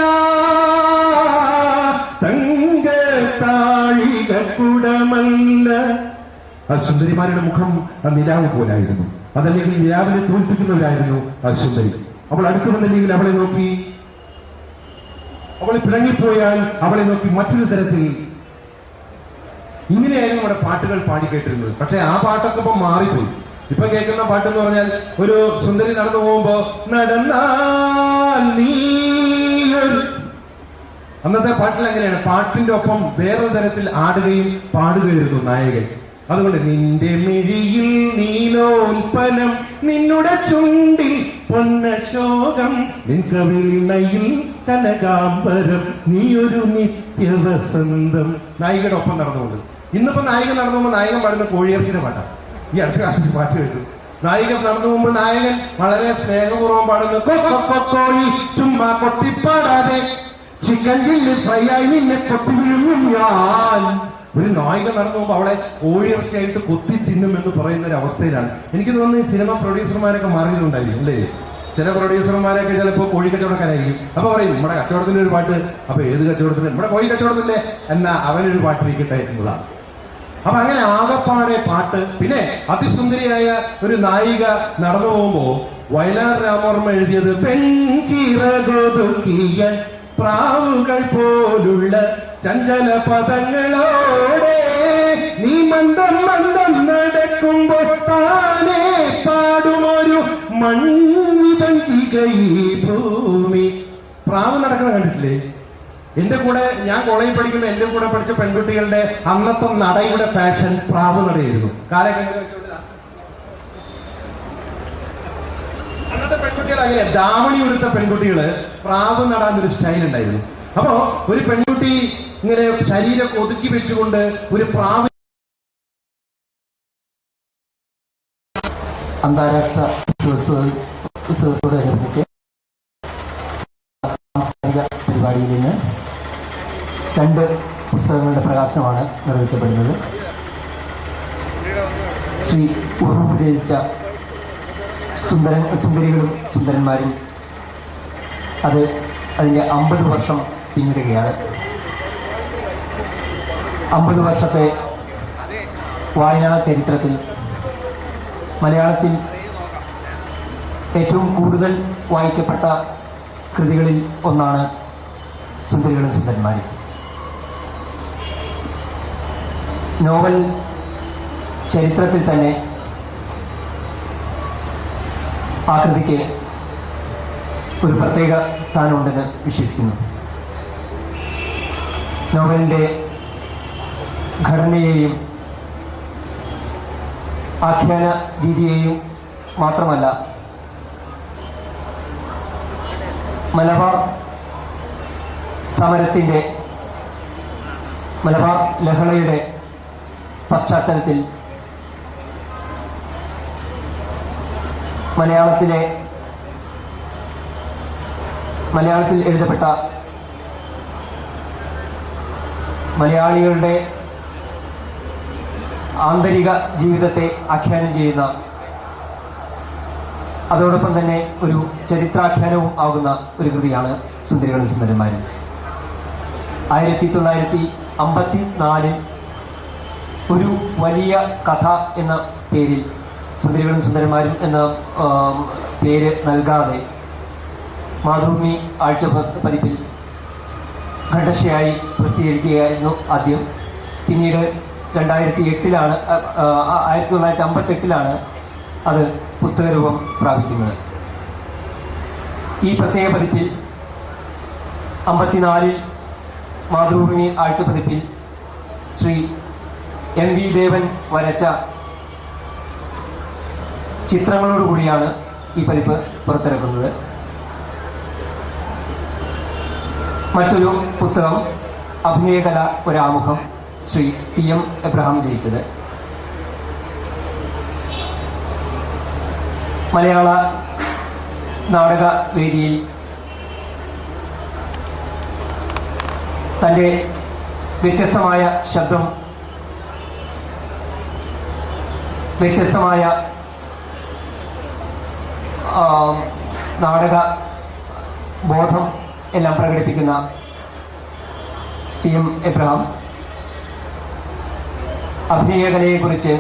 [SPEAKER 9] തങ്കത്താഴിക കുടമല്ല. ആ സുന്ദരിമാരുടെ മുഖം നിലാവ് പോലായിരുന്നു. അതല്ലെങ്കിൽ നിലാവിനെ തോൽപ്പിക്കുന്നവരായിരുന്നു ആ സുന്ദരി. അവൾ അടുത്തു വന്നില്ലെങ്കിൽ അവളെ നോക്കി, അവളെ പിണങ്ങിപ്പോയാൽ അവളെ നോക്കി മറ്റൊരു തരത്തിൽ. ഇങ്ങനെയായിരുന്നു നമ്മുടെ പാട്ടുകൾ പാടിക്കേട്ടിരുന്നത്. പക്ഷെ ആ പാട്ടൊക്കെ ഇപ്പം മാറിപ്പോയി. ഇപ്പൊ കേൾക്കുന്ന പാട്ടെന്ന് പറഞ്ഞാൽ ഒരു സുന്ദരി നടന്നു പോകുമ്പോ നടന്നാൽ നീ, അന്നത്തെ പാട്ടിൽ അങ്ങനെയാണ്. പാട്ടിന്റെ ഒപ്പം വേറൊരു തരത്തിൽ ആടുകയും പാടുകയായിരുന്നു നായകൻ. അതുകൊണ്ട് നിന്റെ മിഴിയിൽ നീലോൽപ്പലം നിന്നുടെ ചുണ്ടിൽ പൊന്നശോകം നിൻ കവിളിണയിൽ കനകാംബരം നീയൊരു നിത്യവസന്തം. നായികയുടെ ഒപ്പം നടന്നുകൊണ്ട്. ഇന്നിപ്പോ നായകൻ നടന്നു പോകുമ്പോൾ നായകൻ പാടുന്ന കോഴിയിറച്ചിന്റെ പാട്ടാണ്. ഈ അടുത്ത കാലത്ത് പാട്ട് കേട്ടു. നായികൻ നടന്നു പോകുമ്പോൾ നായകൻ വളരെ സ്നേഹപൂർവ്വം പാടുന്നു കോഴി ചുമ്മാ കൊത്തിപ്പാടാതെ ചിക്കൻ ചില്ലി ഫ്രൈ ആയി നിന്നെ കൊത്തി വീഴും ഞാൻ. ഒരു നായിക നടന്നു പോകുമ്പോൾ അവളെ കോഴിയിറച്ചിയായിട്ട് കൊത്തി തിന്നും എന്ന് പറയുന്ന ഒരു അവസ്ഥയിലാണ്. എനിക്ക് തോന്നുന്നു ഈ സിനിമ പ്രൊഡ്യൂസർമാരൊക്കെ മാറിയിട്ടുണ്ടായിരിക്കും അല്ലേ? ചില പ്രൊഡ്യൂസർമാരൊക്കെ ചിലപ്പോൾ കോഴി കച്ചവടക്കാരായിരിക്കും. അപ്പൊ പറയും നമ്മുടെ കച്ചവടത്തിന്റെ ഒരു പാട്ട്. അപ്പൊ ഏത് കച്ചവടത്തിന്? നമ്മുടെ കോഴി കച്ചവടത്തിന്റെ എന്നാ അവനൊരു പാട്ടിരിക്കട്ടെ എന്നതാണ്. അപ്പൊ അങ്ങനെ ആകപ്പാടെ പാട്ട്. പിന്നെ അതിസുന്ദരിയായ ഒരു നായിക നടന്നു പോകുമ്പോ വയലാർ രാമവർമ്മ എഴുതിയത് പെൺചിറകൊതുക്കിയ പ്രാവുകൾ പോലുള്ള ചഞ്ചല പദങ്ങളോടെ നീ മന്ദം മന്ദം നടക്കുമ്പോൾ താനേ പാടുമൊരു മണ്ണിതഞ്ചിക ഈ ഭൂമി. പ്രാവ് നടക്കുന്ന കണ്ടിട്ടില്ലേ? എന്റെ കൂടെ ഞാൻ കോളേജിൽ പഠിക്കുമ്പോൾ എന്റെ കൂടെ പഠിച്ച പെൺകുട്ടികളുടെ അന്നത്തെ നടയുടെ ഫാഷൻ പ്രാവ് നടയായിരുന്നു. അന്നത്തെ പെൺകുട്ടികൾ അങ്ങനെ ദാവണി ഉടുത്ത പെൺകുട്ടികള് പ്രാവ് നടാൻ ഒരു സ്റ്റൈൽ ഉണ്ടായിരുന്നു. അപ്പോ ഒരു പെൺകുട്ടി ഇങ്ങനെ ശരീരം ഒതുക്കി വെച്ചുകൊണ്ട് ഒരു പ്രാവ്
[SPEAKER 10] അന്താരാഷ്ട്ര സാംസ്കാരിക പരിപാടിയിൽ നിന്ന്
[SPEAKER 11] 2 പുസ്തകങ്ങളുടെ പ്രകാശനമാണ് നിർവഹിക്കപ്പെടുന്നത്. ശ്രീ ഉറുമ്പ് രചിച്ച സുന്ദരികളും സുന്ദരന്മാരും അതിൻ്റെ 50 വർഷം പിന്നിടുകയാണ്. 50 വർഷത്തെ വായനാ ചരിത്രത്തിൽ മലയാളത്തിൽ ഏറ്റവും കൂടുതൽ വായിക്കപ്പെട്ട കൃതികളിൽ ഒന്നാണ് സുന്ദരികളും സുന്ദരന്മാരും. നോവൽ ചരിത്രത്തിൽ തന്നെ ആ കൃതിക്ക് ഒരു പ്രത്യേക സ്ഥാനമുണ്ടെന്ന് വിശ്വസിക്കുന്നു. നോവലിൻ്റെ ഘടനയെയും ആഖ്യാന രീതിയെയും മാത്രമല്ല, മലബാർ സമരത്തിൻ്റെ, മലബാർ ലഹളയുടെ പശ്ചാത്തലത്തിൽ മലയാളത്തിൽ എഴുതപ്പെട്ട മലയാളികളുടെ ആന്തരിക ജീവിതത്തെ ആഖ്യാനം ചെയ്യുന്ന, അതോടൊപ്പം തന്നെ ഒരു ചരിത്രാഖ്യാനവും ആകുന്ന ഒരു കൃതിയാണ് സുന്ദരികളും സുന്ദരന്മാരും. 1954 ഒരു വലിയ കഥ എന്ന പേരിൽ സുന്ദരികളും സുന്ദരന്മാരും എന്ന പേര് നൽകാതെ മാതൃഭൂമി ആഴ്ച പതിപ്പിൽ ഘടശയായി പ്രസിദ്ധീകരിക്കുകയായിരുന്നു ആദ്യം. പിന്നീട് 1958 അത് പുസ്തകരൂപം പ്രാപിക്കുന്നത്. ഈ പ്രത്യേക പതിപ്പിൽ 54 മാതൃഭൂമി ആഴ്ച പതിപ്പിൽ ശ്രീ MV ദേവൻ വരച്ച ചിത്രങ്ങളോടുകൂടിയാണ് ഈ പതിപ്പ് പുറത്തിറക്കുന്നത്. മറ്റൊരു പുസ്തകം അഭിനയകല ഒരാമുഖം, ശ്രീ TM എബ്രഹാം രചിച്ചത്. മലയാള നാടക വേദിയിൽ തൻ്റെ വ്യത്യസ്തമായ ശബ്ദം, വ്യത്യസ്തമായ നാടക ബോധം എല്ലാം പ്രകടിപ്പിക്കുന്ന TM എബ്രഹാം അഭിനയകലയെക്കുറിച്ച്,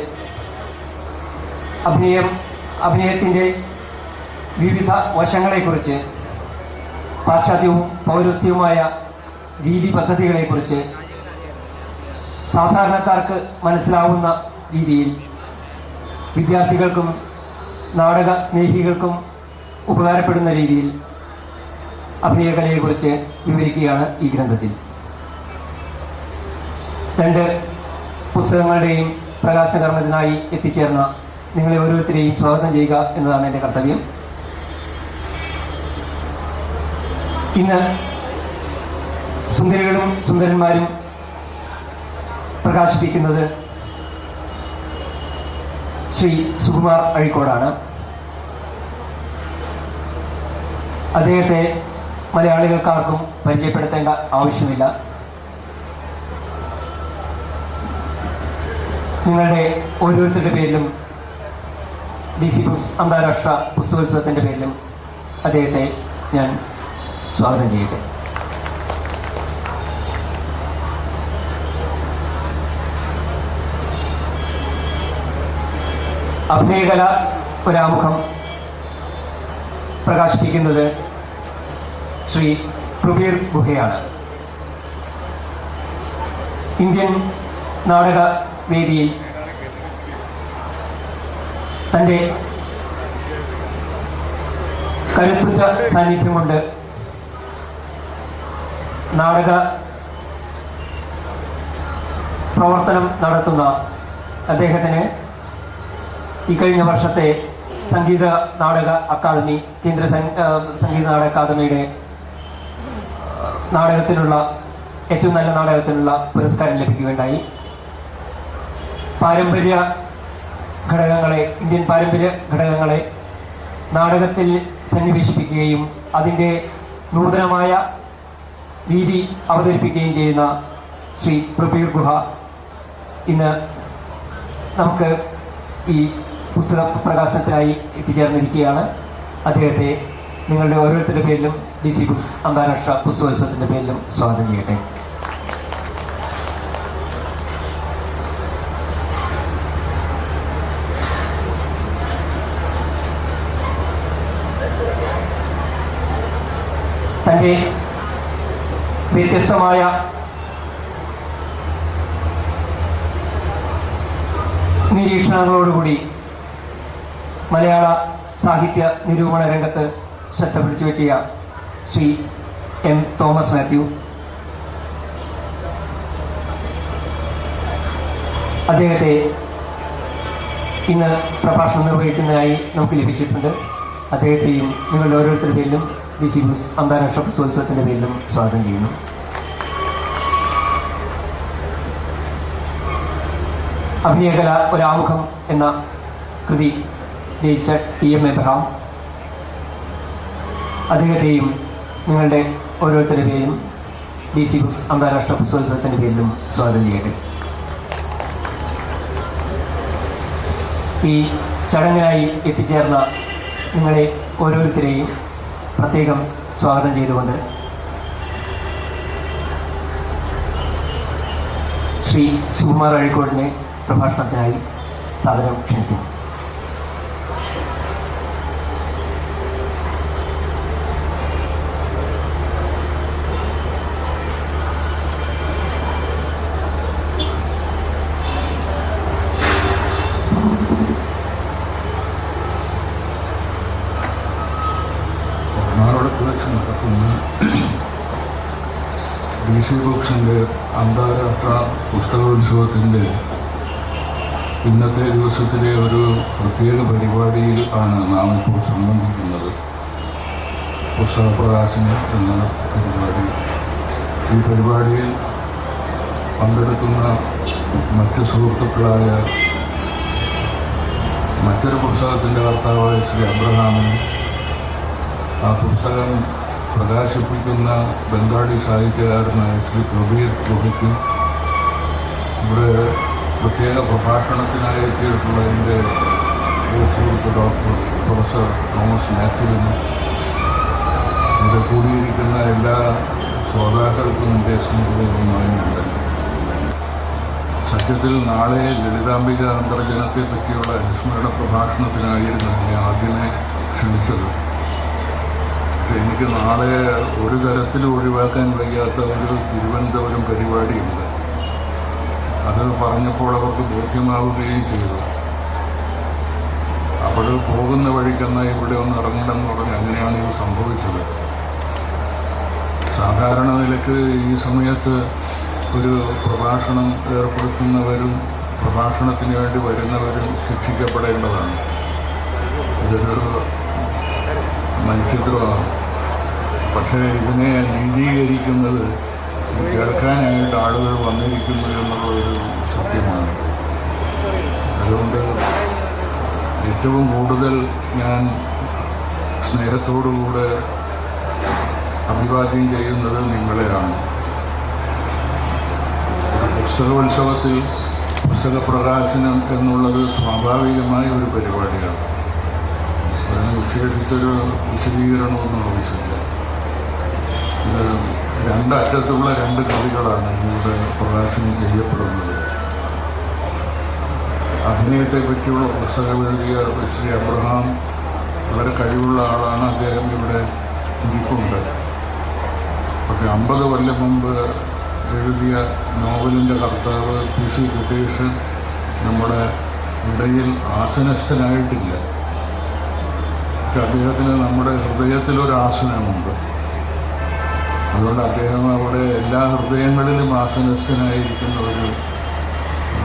[SPEAKER 11] അഭിനയത്തിൻ്റെ വിവിധ വശങ്ങളെക്കുറിച്ച്, പാശ്ചാത്യവും പൗരസ്ത്യവുമായ രീതി പദ്ധതികളെക്കുറിച്ച് സാധാരണക്കാർക്ക് മനസ്സിലാവുന്ന രീതിയിൽ വിദ്യാർത്ഥികൾക്കും നാടക സ്നേഹികൾക്കും ഉപകാരപ്പെടുന്ന രീതിയിൽ അഭിനയകലയെക്കുറിച്ച് വിവരിക്കുകയാണ് ഈ ഗ്രന്ഥത്തിൽ. 2 പുസ്തകങ്ങളുടെയും പ്രകാശന കർമ്മത്തിനായി എത്തിച്ചേർന്ന നിങ്ങളെ ഓരോരുത്തരെയും സ്വാഗതം ചെയ്യുക എന്നതാണ് എൻ്റെ കർത്തവ്യം. ഇന്ന് സുന്ദരികളും സുന്ദരന്മാരും പ്രകാശിപ്പിക്കുന്നത് ശ്രീ സുകുമാർ അഴീക്കോടാണ്. അദ്ദേഹത്തെ മലയാളികൾക്കാർക്കും പരിചയപ്പെടുത്തേണ്ട ആവശ്യമില്ല. നിങ്ങളുടെ ഓരോരുത്തരുടെ പേരിലും DC ബുക്സ് അന്താരാഷ്ട്ര പുസ്തകോത്സവത്തിൻ്റെ പേരിലും അദ്ദേഹത്തെ ഞാൻ സ്വാഗതം ചെയ്യട്ടെ. അഭിനയകല ഒരാമുഖം പ്രകാശിപ്പിക്കുന്നത് ശ്രീ പ്രവീർ ഗുഹയാണ്. ഇന്ത്യൻ നാടക വേദിയിൽ തൻ്റെ കരുത്തുറ്റ സാന്നിധ്യം കൊണ്ട് നാടക പ്രവർത്തനം നടത്തുന്ന അദ്ദേഹത്തിന് ഈ കഴിഞ്ഞ വർഷത്തെ സംഗീത നാടക അക്കാദമി, കേന്ദ്ര സംഗീത നാടക അക്കാദമിയുടെ നാടകത്തിനുള്ള ഏറ്റവും നല്ല നാടകത്തിനുള്ള പുരസ്കാരം ലഭിക്കുകയുണ്ടായി. പാരമ്പര്യ ഘടകങ്ങളെ, ഇന്ത്യൻ പാരമ്പര്യ ഘടകങ്ങളെ നാടകത്തിൽ സന്നിവേശിപ്പിക്കുകയും അതിൻ്റെ നൂതനമായ രീതി അവതരിപ്പിക്കുകയും ചെയ്യുന്ന ശ്രീ പ്രബീർ ഗുഹ ഇന്ന് നമുക്ക് ഈ പുസ്തക പ്രകാശനത്തിനായി എത്തിച്ചേർന്നിരിക്കുകയാണ്. അദ്ദേഹത്തെ നിങ്ങളുടെ ഓരോരുത്തരുടെ പേരിലും DC ബുക്സ് അന്താരാഷ്ട്ര പുസ്തകോത്സവത്തിൻ്റെ പേരിലും സ്വാഗതം ചെയ്യട്ടെ. തൻ്റെ വ്യത്യസ്തമായ നിരീക്ഷണങ്ങളോടുകൂടി മലയാള സാഹിത്യ നിരൂപണ രംഗത്ത് ശ്രദ്ധ പിടിച്ചു പറ്റിയ ശ്രീ M. തോമസ് മാത്യു, അദ്ദേഹത്തെ ഇന്ന് പ്രഭാഷണം നിർവഹിക്കുന്നതിനായി നമുക്ക് ലഭിച്ചിട്ടുണ്ട്. അദ്ദേഹത്തെയും നിങ്ങളുടെ ഓരോരുത്തരുടെ പേരിലും DC ബുക്സ് അന്താരാഷ്ട്ര പുസ്തകോത്സവത്തിൻ്റെ പേരിലും സ്വാഗതം ചെയ്യുന്നു. അഭിനയകല ഒരാമുഖം എന്ന കൃതി രചിച്ച TM എബ്രഹാം, അദ്ദേഹത്തെയും നിങ്ങളുടെ ഓരോരുത്തരുടെ പേരും DC ബുക്സ് അന്താരാഷ്ട്ര പുസ്തകോത്സവത്തിൻ്റെ പേരിലും സ്വാഗതം ചെയ്യട്ടെ. ഈ ചടങ്ങിനായി എത്തിച്ചേർന്ന നിങ്ങളെ ഓരോരുത്തരെയും പ്രത്യേകം സ്വാഗതം ചെയ്തുകൊണ്ട് ശ്രീ സുകുമാർ അഴീക്കോടിനെ പ്രഭാഷണത്തിനായി സാദരം ക്ഷണിക്കുന്നു.
[SPEAKER 10] എറണാകുളത്ത് വെച്ച് നടക്കുന്ന DC ബുക്സിൻ്റെ അന്താരാഷ്ട്ര പുസ്തകോത്സവത്തിൻ്റെ ഇന്നത്തെ ദിവസത്തിലെ ഒരു പ്രത്യേക പരിപാടിയിൽ ആണ് നാം ഇപ്പോൾ സംബന്ധിക്കുന്നത്. പുസ്തക പ്രകാശനം എന്ന പരിപാടി. ഈ പരിപാടിയിൽ പങ്കെടുക്കുന്ന മറ്റ് സുഹൃത്തുക്കളായ മറ്റൊരു പുസ്തകത്തിൻ്റെ കർത്താവായ ശ്രീ അബ്രഹാമിനും ആ പുസ്തകം പ്രകാശിപ്പിക്കുന്ന ബംഗാളി സാഹിത്യകാരനായ ശ്രീ പ്രബീർ ഗുഹയ്ക്കും ഇവിടെ പ്രത്യേക പ്രഭാഷണത്തിനായി എത്തിയിട്ടുള്ള എൻ്റെ സുഹൃത്ത് ഡോക്ടർ പ്രൊഫസർ തോമസ് മാത്യുവിനും ഇവിടെ കൂടിയിരിക്കുന്ന എല്ലാ ശ്രോതാക്കൾക്കും എൻ്റെ സ്നേഹവുമായുണ്ട്. സത്യത്തിൽ നാളെ ലളിതാംബിക അന്തർജനത്തെ പറ്റിയുള്ള അനുസ്മരണ പ്രഭാഷണത്തിനായിരുന്നു എന്നെ ആദ്യമേ ക്ഷണിച്ചത്. പക്ഷെ എനിക്ക് നാളെ ഒരു തരത്തിലും ഒഴിവാക്കാൻ വയ്യാത്ത ഒരു തിരുവനന്തപുരം പരിപാടിയുണ്ട്. അത് പറഞ്ഞപ്പോൾ അവർക്ക് ബോധ്യമാവുകയും ചെയ്തു. അപ്പോൾ പോകുന്ന വഴിക്കെന്ന ഇവിടെ ഒന്ന് ഇറങ്ങണം എന്ന് പറഞ്ഞ് അങ്ങനെയാണ് ഇത് സംഭവിച്ചത്. സാധാരണ നിലയ്ക്ക് ഈ സമയത്ത് ഒരു പ്രഭാഷണം ഏർപ്പെടുത്തുന്നവരും പ്രഭാഷണത്തിന് വേണ്ടി വരുന്നവരും ശിക്ഷിക്കപ്പെടേണ്ടതാണ്. ഇതൊരു മനുഷ്യത്വമാണ്. പക്ഷേ ഇതിനെ നീതീകരിക്കുന്നത് കേൾക്കാനായിട്ട് ആളുകൾ വന്നിരിക്കുന്നു എന്നുള്ളൊരു സത്യമാണ്. അതുകൊണ്ട് ഏറ്റവും കൂടുതൽ ഞാൻ സ്നേഹത്തോടുകൂടെ അഭിവാദ്യം ചെയ്യുന്നത് നിങ്ങളെയാണ്. ഒരു പുസ്തകോത്സവത്തിൽ പുസ്തക പ്രകാശനം എന്നുള്ളത് സ്വാഭാവികമായ ഒരു പരിപാടിയാണ്. അതിന് വിശേഷിച്ചൊരു വിശദീകരണമൊന്നും ആവശ്യമില്ല. രണ്ടറ്റത്തുള്ള രണ്ട് കവികളാണ് ഇവിടെ പ്രകാശനം ചെയ്യപ്പെടുന്നത്. അഭിനയത്തെ പറ്റിയുള്ള പുസ്തകം എഴുതിയ ശ്രീ അബ്രഹാം വളരെ കഴിവുള്ള ആളാണ്. അദ്ദേഹം ഇവിടെ ഇരിപ്പുണ്ട്. പക്ഷേ 50 കൊല്ലം മുമ്പ് എഴുതിയ നോവലിൻ്റെ കർത്താവ് PC കുട്ടേഷൻ നമ്മുടെ ഇടയിൽ ആസനസ്ഥനായിട്ടില്ല. പക്ഷെ അദ്ദേഹത്തിന് നമ്മുടെ ഹൃദയത്തിലൊരാസനമുണ്ട്. അതുകൊണ്ട് അദ്ദേഹം അവിടെ എല്ലാ ഹൃദയങ്ങളിലും ആസനസ്ഥനായിരിക്കുന്ന ഒരു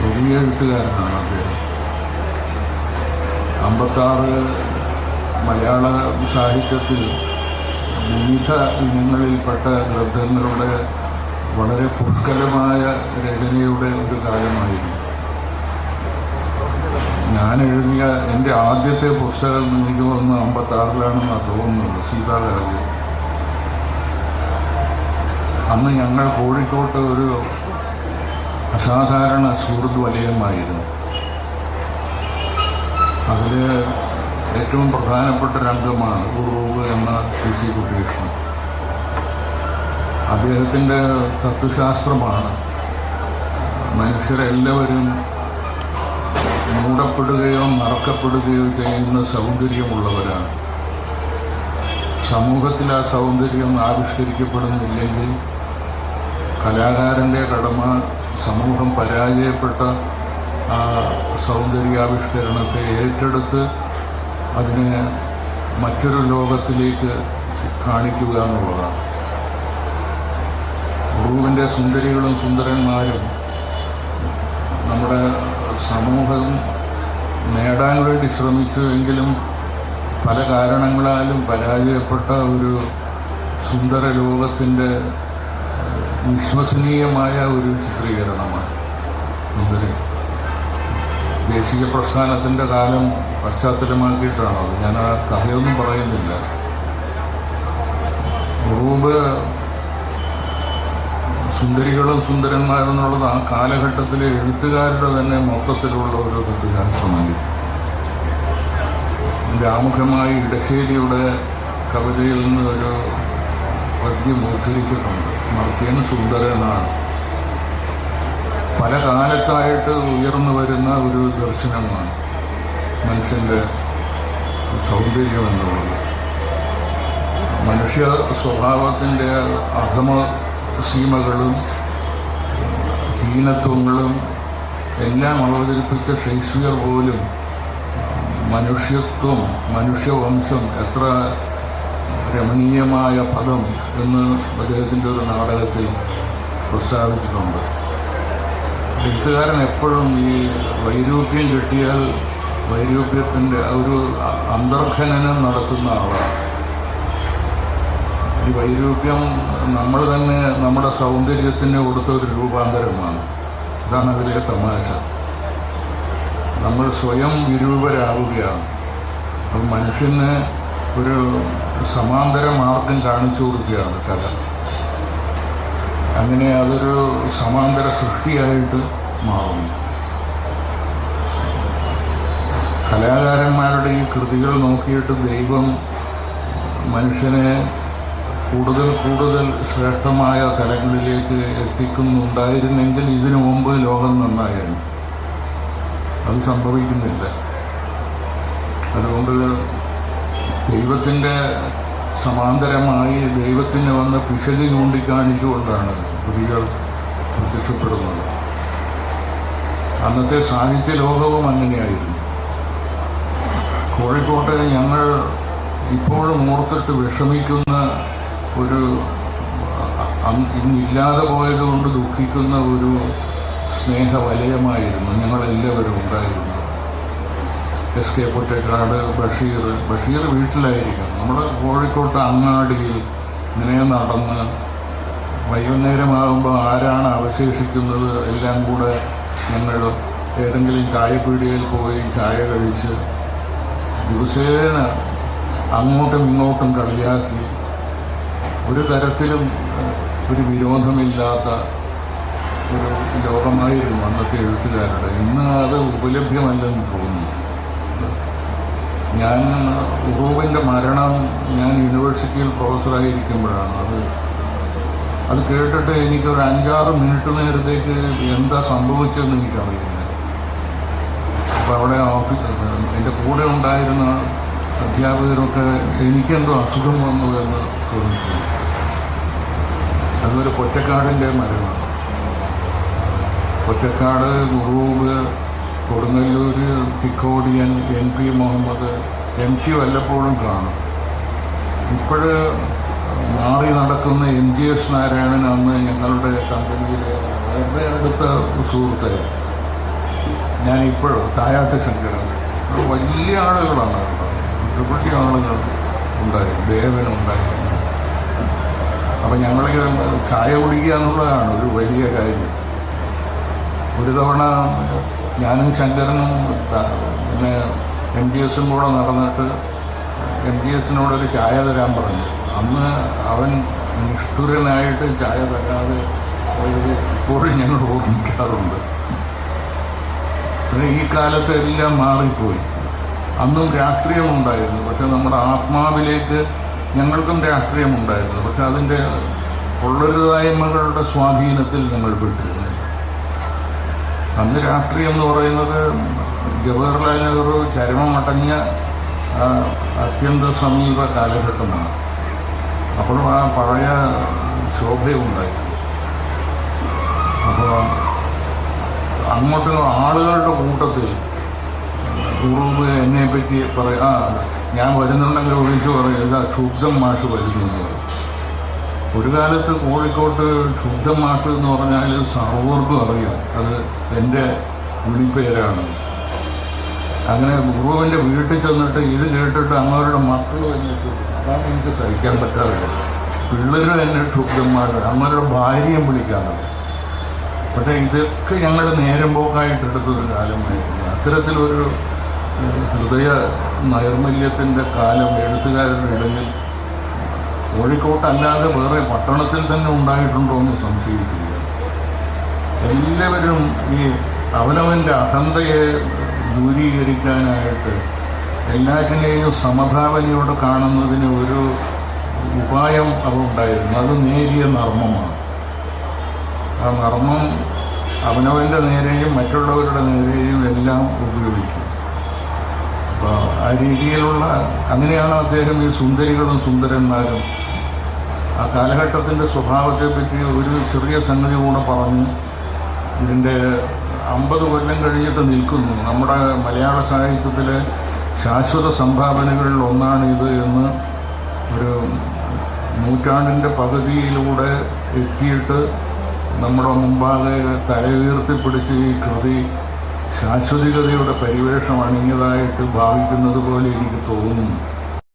[SPEAKER 10] വലിയ എഴുത്തുകാരനാണ് അദ്ദേഹം. 56 മലയാള സാഹിത്യത്തിൽ വിവിധ ഇനങ്ങളിൽപ്പെട്ട ഗ്രന്ഥങ്ങളുടെ വളരെ പുഷ്കലമായ രചനയുടെ ഒരു കാലമായിരുന്നു. ഞാൻ എഴുതിയ എൻ്റെ ആദ്യത്തെ പുസ്തകം എനിക്ക് തോന്നുന്നു 56-ലാണെന്നാണ് തോന്നുന്നത്, സീതാകാവ്യം. അന്ന് ഞങ്ങൾ കോഴിക്കോട്ട് ഒരു അസാധാരണ സുഹൃത്ത് വലയമായിരുന്നു. അതിൽ ഏറ്റവും പ്രധാനപ്പെട്ട രംഗമാണ് ഉറൂബ് എന്ന PC കുട്ടികൃഷ്ണൻ. അദ്ദേഹത്തിൻ്റെ തത്വശാസ്ത്രമാണ് മനുഷ്യരെല്ലാവരും മൂടപ്പെടുകയോ മറക്കപ്പെടുകയോ ചെയ്യുന്ന സൗന്ദര്യമുള്ളവരാണ്. സമൂഹത്തിൽ ആ സൗന്ദര്യം ആവിഷ്കരിക്കപ്പെടുന്നില്ലെങ്കിൽ കലാകാരൻ്റെ കടമ സമൂഹം പരാജയപ്പെട്ട ആ സൗന്ദര്യാവിഷ്കരണത്തെ ഏറ്റെടുത്ത് അതിനെ മറ്റൊരു ലോകത്തിലേക്ക് കാണിക്കുക എന്നുള്ളതാണ്. ഉറൂബിൻ്റെ സുന്ദരികളും സുന്ദരന്മാരും നമ്മുടെ സമൂഹം നേടാൻ വേണ്ടി ശ്രമിച്ചുവെങ്കിലും പല കാരണങ്ങളാലും പരാജയപ്പെട്ട ഒരു സുന്ദര ലോകത്തിൻ്റെ വിശ്വസനീയമായ ഒരു ചിത്രീകരണമാണ് സുന്ദരി. ദേശീയ പ്രസ്ഥാനത്തിൻ്റെ കാലം പശ്ചാത്തലമാക്കിയിട്ടാണത്. ഞാൻ ആ കഥയൊന്നും പറയുന്നില്ല. ഉറൂബ് സുന്ദരികളും സുന്ദരന്മാരും എന്നുള്ളത് ആ കാലഘട്ടത്തിലെ എഴുത്തുകാരുടെ തന്നെ മൊത്തത്തിലുള്ള ഒരു തത്വശാസ്ത്രമായി. ആമുഖമായി ഇടശ്ശേരിയുടെ കവിതയിൽ നിന്ന് ഒരു പദ്യം ഉദ്ധരിച്ചിട്ടുണ്ട്. മർത്യൻ സുന്ദരനാണ്. പല കാലത്തായിട്ട് ഉയർന്നു വരുന്ന ഒരു ദർശനമാണ് മനുഷ്യൻ്റെ സൗന്ദര്യം എന്നുള്ളത്. മനുഷ്യ സ്വഭാവത്തിൻ്റെ അധമ സീമകളും ഹീനത്വങ്ങളും എല്ലാം അവതരിപ്പിച്ച ഷേക്സ്പിയർ പോലും മനുഷ്യത്വം, മനുഷ്യവംശം എത്ര രമണീയമായ പദം എന്ന് അദ്ദേഹത്തിൻ്റെ ഒരു നാടകത്തിൽ പ്രസ്താവിച്ചിട്ടുണ്ട്. എഴുത്തുകാരൻ എപ്പോഴും ഈ വൈരൂപ്യം കിട്ടിയാൽ വൈരൂപ്യത്തിൻ്റെ ഒരു അന്തർഖനനം നടത്തുന്ന ആളാണ്. ഈ വൈരൂപ്യം നമ്മൾ തന്നെ നമ്മുടെ സൗന്ദര്യത്തിന് കൊടുത്ത ഒരു രൂപാന്തരമാണ്. ഇതാണ് അതിലെ തമാശ. നമ്മൾ സ്വയം വിരൂപരാവുകയാണ്. അത് മനുഷ്യന് ഒരു സമാന്തര മാർഗം കാണിച്ചു കൊടുക്കുകയാണ് കല. അങ്ങനെ അതൊരു സമാന്തര സൃഷ്ടിയായിട്ട് മാറുന്നു. കലാകാരന്മാരുടെ ഈ കൃതികൾ നോക്കിയിട്ട് ദൈവം മനുഷ്യനെ കൂടുതൽ കൂടുതൽ ശ്രേഷ്ഠമായ തലങ്ങളിലേക്ക് എത്തിക്കുന്നുണ്ടായിരുന്നെങ്കിൽ ഇതിനു മുമ്പ് ലോകം നന്നായിരുന്നു. അത് സംഭവിക്കുന്നില്ല. അതുകൊണ്ട് ദൈവത്തിൻ്റെ സമാന്തരമായി ദൈവത്തിന് വന്ന പിശക് ചൂണ്ടിക്കാണിച്ചുകൊണ്ടാണ് കൃതികൾ പ്രത്യക്ഷപ്പെടുന്നത്. അന്നത്തെ സാഹിത്യ ലോകവും അങ്ങനെയായിരുന്നു. കോഴിക്കോട്ടെ ഞങ്ങൾ ഇപ്പോഴും ഓർത്തിട്ട് വിഷമിക്കുന്ന ഒരു ഇന്നില്ലാതെ പോയതുകൊണ്ട് ദുഃഖിക്കുന്ന ഒരു സ്നേഹവലയമായിരുന്നു ഞങ്ങളെല്ലാവരും ഉണ്ടായിരുന്നു. SK പൊറ്റക്കാട്, ബഷീർ വീട്ടിലായിരിക്കും. നമ്മുടെ കോഴിക്കോട്ട് അങ്ങാടിയിൽ ഇങ്ങനെ നടന്ന് വൈകുന്നേരമാകുമ്പോൾ ആരാണ് അവശേഷിക്കുന്നത് എല്ലാം കൂടെ ഞങ്ങൾ ഏതെങ്കിലും ചായപ്പീടികയിൽ പോയി ചായ കഴിച്ച് ദിവസേന അങ്ങോട്ടും ഇങ്ങോട്ടും കളിയാക്കി ഒരു തരത്തിലും ഒരു വിരോധമില്ലാത്ത ഒരു ലോകമായിരുന്നു അന്നത്തെ എഴുത്തുകാരുടെ. ഇന്ന് അത് ഉപലഭ്യമല്ലെന്ന് തോന്നുന്നു. ഞാൻ ഉറൂബിൻ്റെ മരണം ഞാൻ യൂണിവേഴ്സിറ്റിയിൽ പ്രൊഫസറായിരിക്കുമ്പോഴാണ് അത് കേട്ടിട്ട് എനിക്കൊരു 5-6 മിനിറ്റ് നേരത്തേക്ക് എന്താ സംഭവിച്ചതെന്ന് എനിക്കറിയില്ല. അപ്പോൾ അവിടെ എൻ്റെ കൂടെ ഉണ്ടായിരുന്ന അധ്യാപകരൊക്കെ എനിക്കെന്തോ അസുഖം വന്നു എന്ന് തോന്നിച്ചു. അതൊരു പൊറ്റക്കാടിൻ്റെ മരമാണ്. പൊറ്റക്കാട്, ഉറൂബ്, കൊടുങ്ങല്ലൂർ, തിക്കോടിയൻ, NP മുഹമ്മദ്, MT വല്ലപ്പോഴും കാണും. ഇപ്പോഴ് മാറി നടക്കുന്ന MGS നാരായണൻ അന്ന് ഞങ്ങളുടെ കമ്പനിയിലെ വളരെ അടുത്ത സുഹൃത്തായി. ഞാനിപ്പോഴും തായാട്ട് ശങ്കരൻ, വലിയ ആളുകളാണ്, ഒരുപാട് ആളുകൾ ഉണ്ടായി, ദേവനുണ്ടായിരുന്നു. അപ്പം ഞങ്ങൾ ചായ കുടിക്കുക എന്നുള്ളതാണ് ഒരു വലിയ കാര്യം. ഒരു തവണ ഞാനും ശങ്കരനും പിന്നെ MGSും കൂടെ നടന്നിട്ട് MGSനോടൊരു ചായ തരാൻ പറഞ്ഞു. അന്ന് അവൻ നിഷ്ഠുരനായിട്ട് ചായ തരാതെ ഇപ്പോഴും ഞങ്ങൾ ഓർമ്മിക്കാറുണ്ട്. പിന്നെ ഈ കാലത്ത് എല്ലാം മാറിപ്പോയി. അന്നും രാഷ്ട്രീയമുണ്ടായിരുന്നു, പക്ഷെ നമ്മുടെ ആത്മാവിലേക്ക് ഞങ്ങൾക്കും രാഷ്ട്രീയമുണ്ടായിരുന്നു, പക്ഷെ അതിൻ്റെ കൊള്ളരുതായ്മകളുടെ സ്വാധീനത്തിൽ ഞങ്ങൾ പെട്ടിരുന്നു. അന്ന് രാഷ്ട്രീയം എന്ന് പറയുന്നത് ജവഹർലാൽ നെഹ്റു ചരമമടഞ്ഞ അത്യന്ത സമീപ കാലഘട്ടമാണ്. അപ്പോഴും ആ പഴയ ശോഭയുണ്ടായിരുന്നു. അപ്പോൾ അങ്ങോട്ട് ആളുകളുടെ കൂട്ടത്തിൽ ഉറവ് എന്നെ പറ്റി ഞാൻ വരുന്നുണ്ടെങ്കിൽ ഒഴിച്ചു പറയുക ക്ഷുബ്ധം മാഷ് വരുന്നു എന്ന് പറയും. ഒരു കാലത്ത് കോഴിക്കോട്ട് ക്ഷുബ്ധം മാഷ് എന്ന് പറഞ്ഞാൽ സർവർക്കും അറിയാം അത് എൻ്റെ വിളിപ്പേരാണ്. അങ്ങനെ ഗുരുവിൻ്റെ വീട്ടിൽ ചെന്നിട്ട് ഇത് കേട്ടിട്ട് അങ്ങവരുടെ മക്കൾ എന്നിട്ട് അതാണ് എനിക്ക് സഹിക്കാൻ പറ്റാറില്ല. പിള്ളേർ എന്നെ ക്ഷുബ്ധം മാഷ്, അങ്ങവരുടെ ഭാര്യയും വിളിക്കാറുണ്ട്. പക്ഷേ ഇതൊക്കെ ഞങ്ങൾ നേരം പോക്കായിട്ടെടുത്തൊരു കാലമായിരുന്നു. അത്തരത്തിലൊരു ഹൃദയ നൈർമല്യത്തിൻ്റെ കാലം എഴുത്തുകാരുടെ ഇടയിൽ കോഴിക്കോട്ടല്ലാതെ വേറെ പട്ടണത്തിൽ തന്നെ ഉണ്ടായിട്ടുണ്ടോ എന്ന് സംശയിക്കുക. എല്ലാവരും ഈ അവനവൻ്റെ അഹന്തയെ ദൂരീകരിക്കാനായിട്ട് എല്ലാറ്റിനെയും സമഭാവനയോടെ കാണുന്നതിന് ഒരു ഉപായം ഉണ്ടായിരുന്നു. അത് നേരിയ നർമ്മമാണ്. ആ നർമ്മം അവനവൻ്റെ നേരെയും മറ്റുള്ളവരുടെ നേരെയും എല്ലാം ഉപയോഗിക്കും. അപ്പോൾ ആ രീതിയിലുള്ള അങ്ങനെയാണ് അദ്ദേഹം ഈ സുന്ദരികളും സുന്ദരന്മാരും ആ കാലഘട്ടത്തിൻ്റെ സ്വഭാവത്തെപ്പറ്റി ഒരു ചെറിയ സംഗതി കൂടെ പറഞ്ഞ് ഇതിൻ്റെ 50 കൊല്ലം കഴിഞ്ഞിട്ട് നിൽക്കുന്നു. നമ്മുടെ മലയാള സാഹിത്യത്തിലെ ശാശ്വത സംഭാവനകളിൽ ഒന്നാണിത് എന്ന് ഒരു നൂറ്റാണ്ടിൻ്റെ പകുതിയിലൂടെ എത്തിയിട്ട് നമ്മുടെ മുമ്പാകെ തലയുയർത്തിപ്പിടിച്ച് ഈ കൃതി ശാശ്വതികതയുടെ പരിവേഷം അണിഞ്ഞതായിട്ട് ഭാവിക്കുന്നത് പോലെ എനിക്ക് തോന്നുന്നു.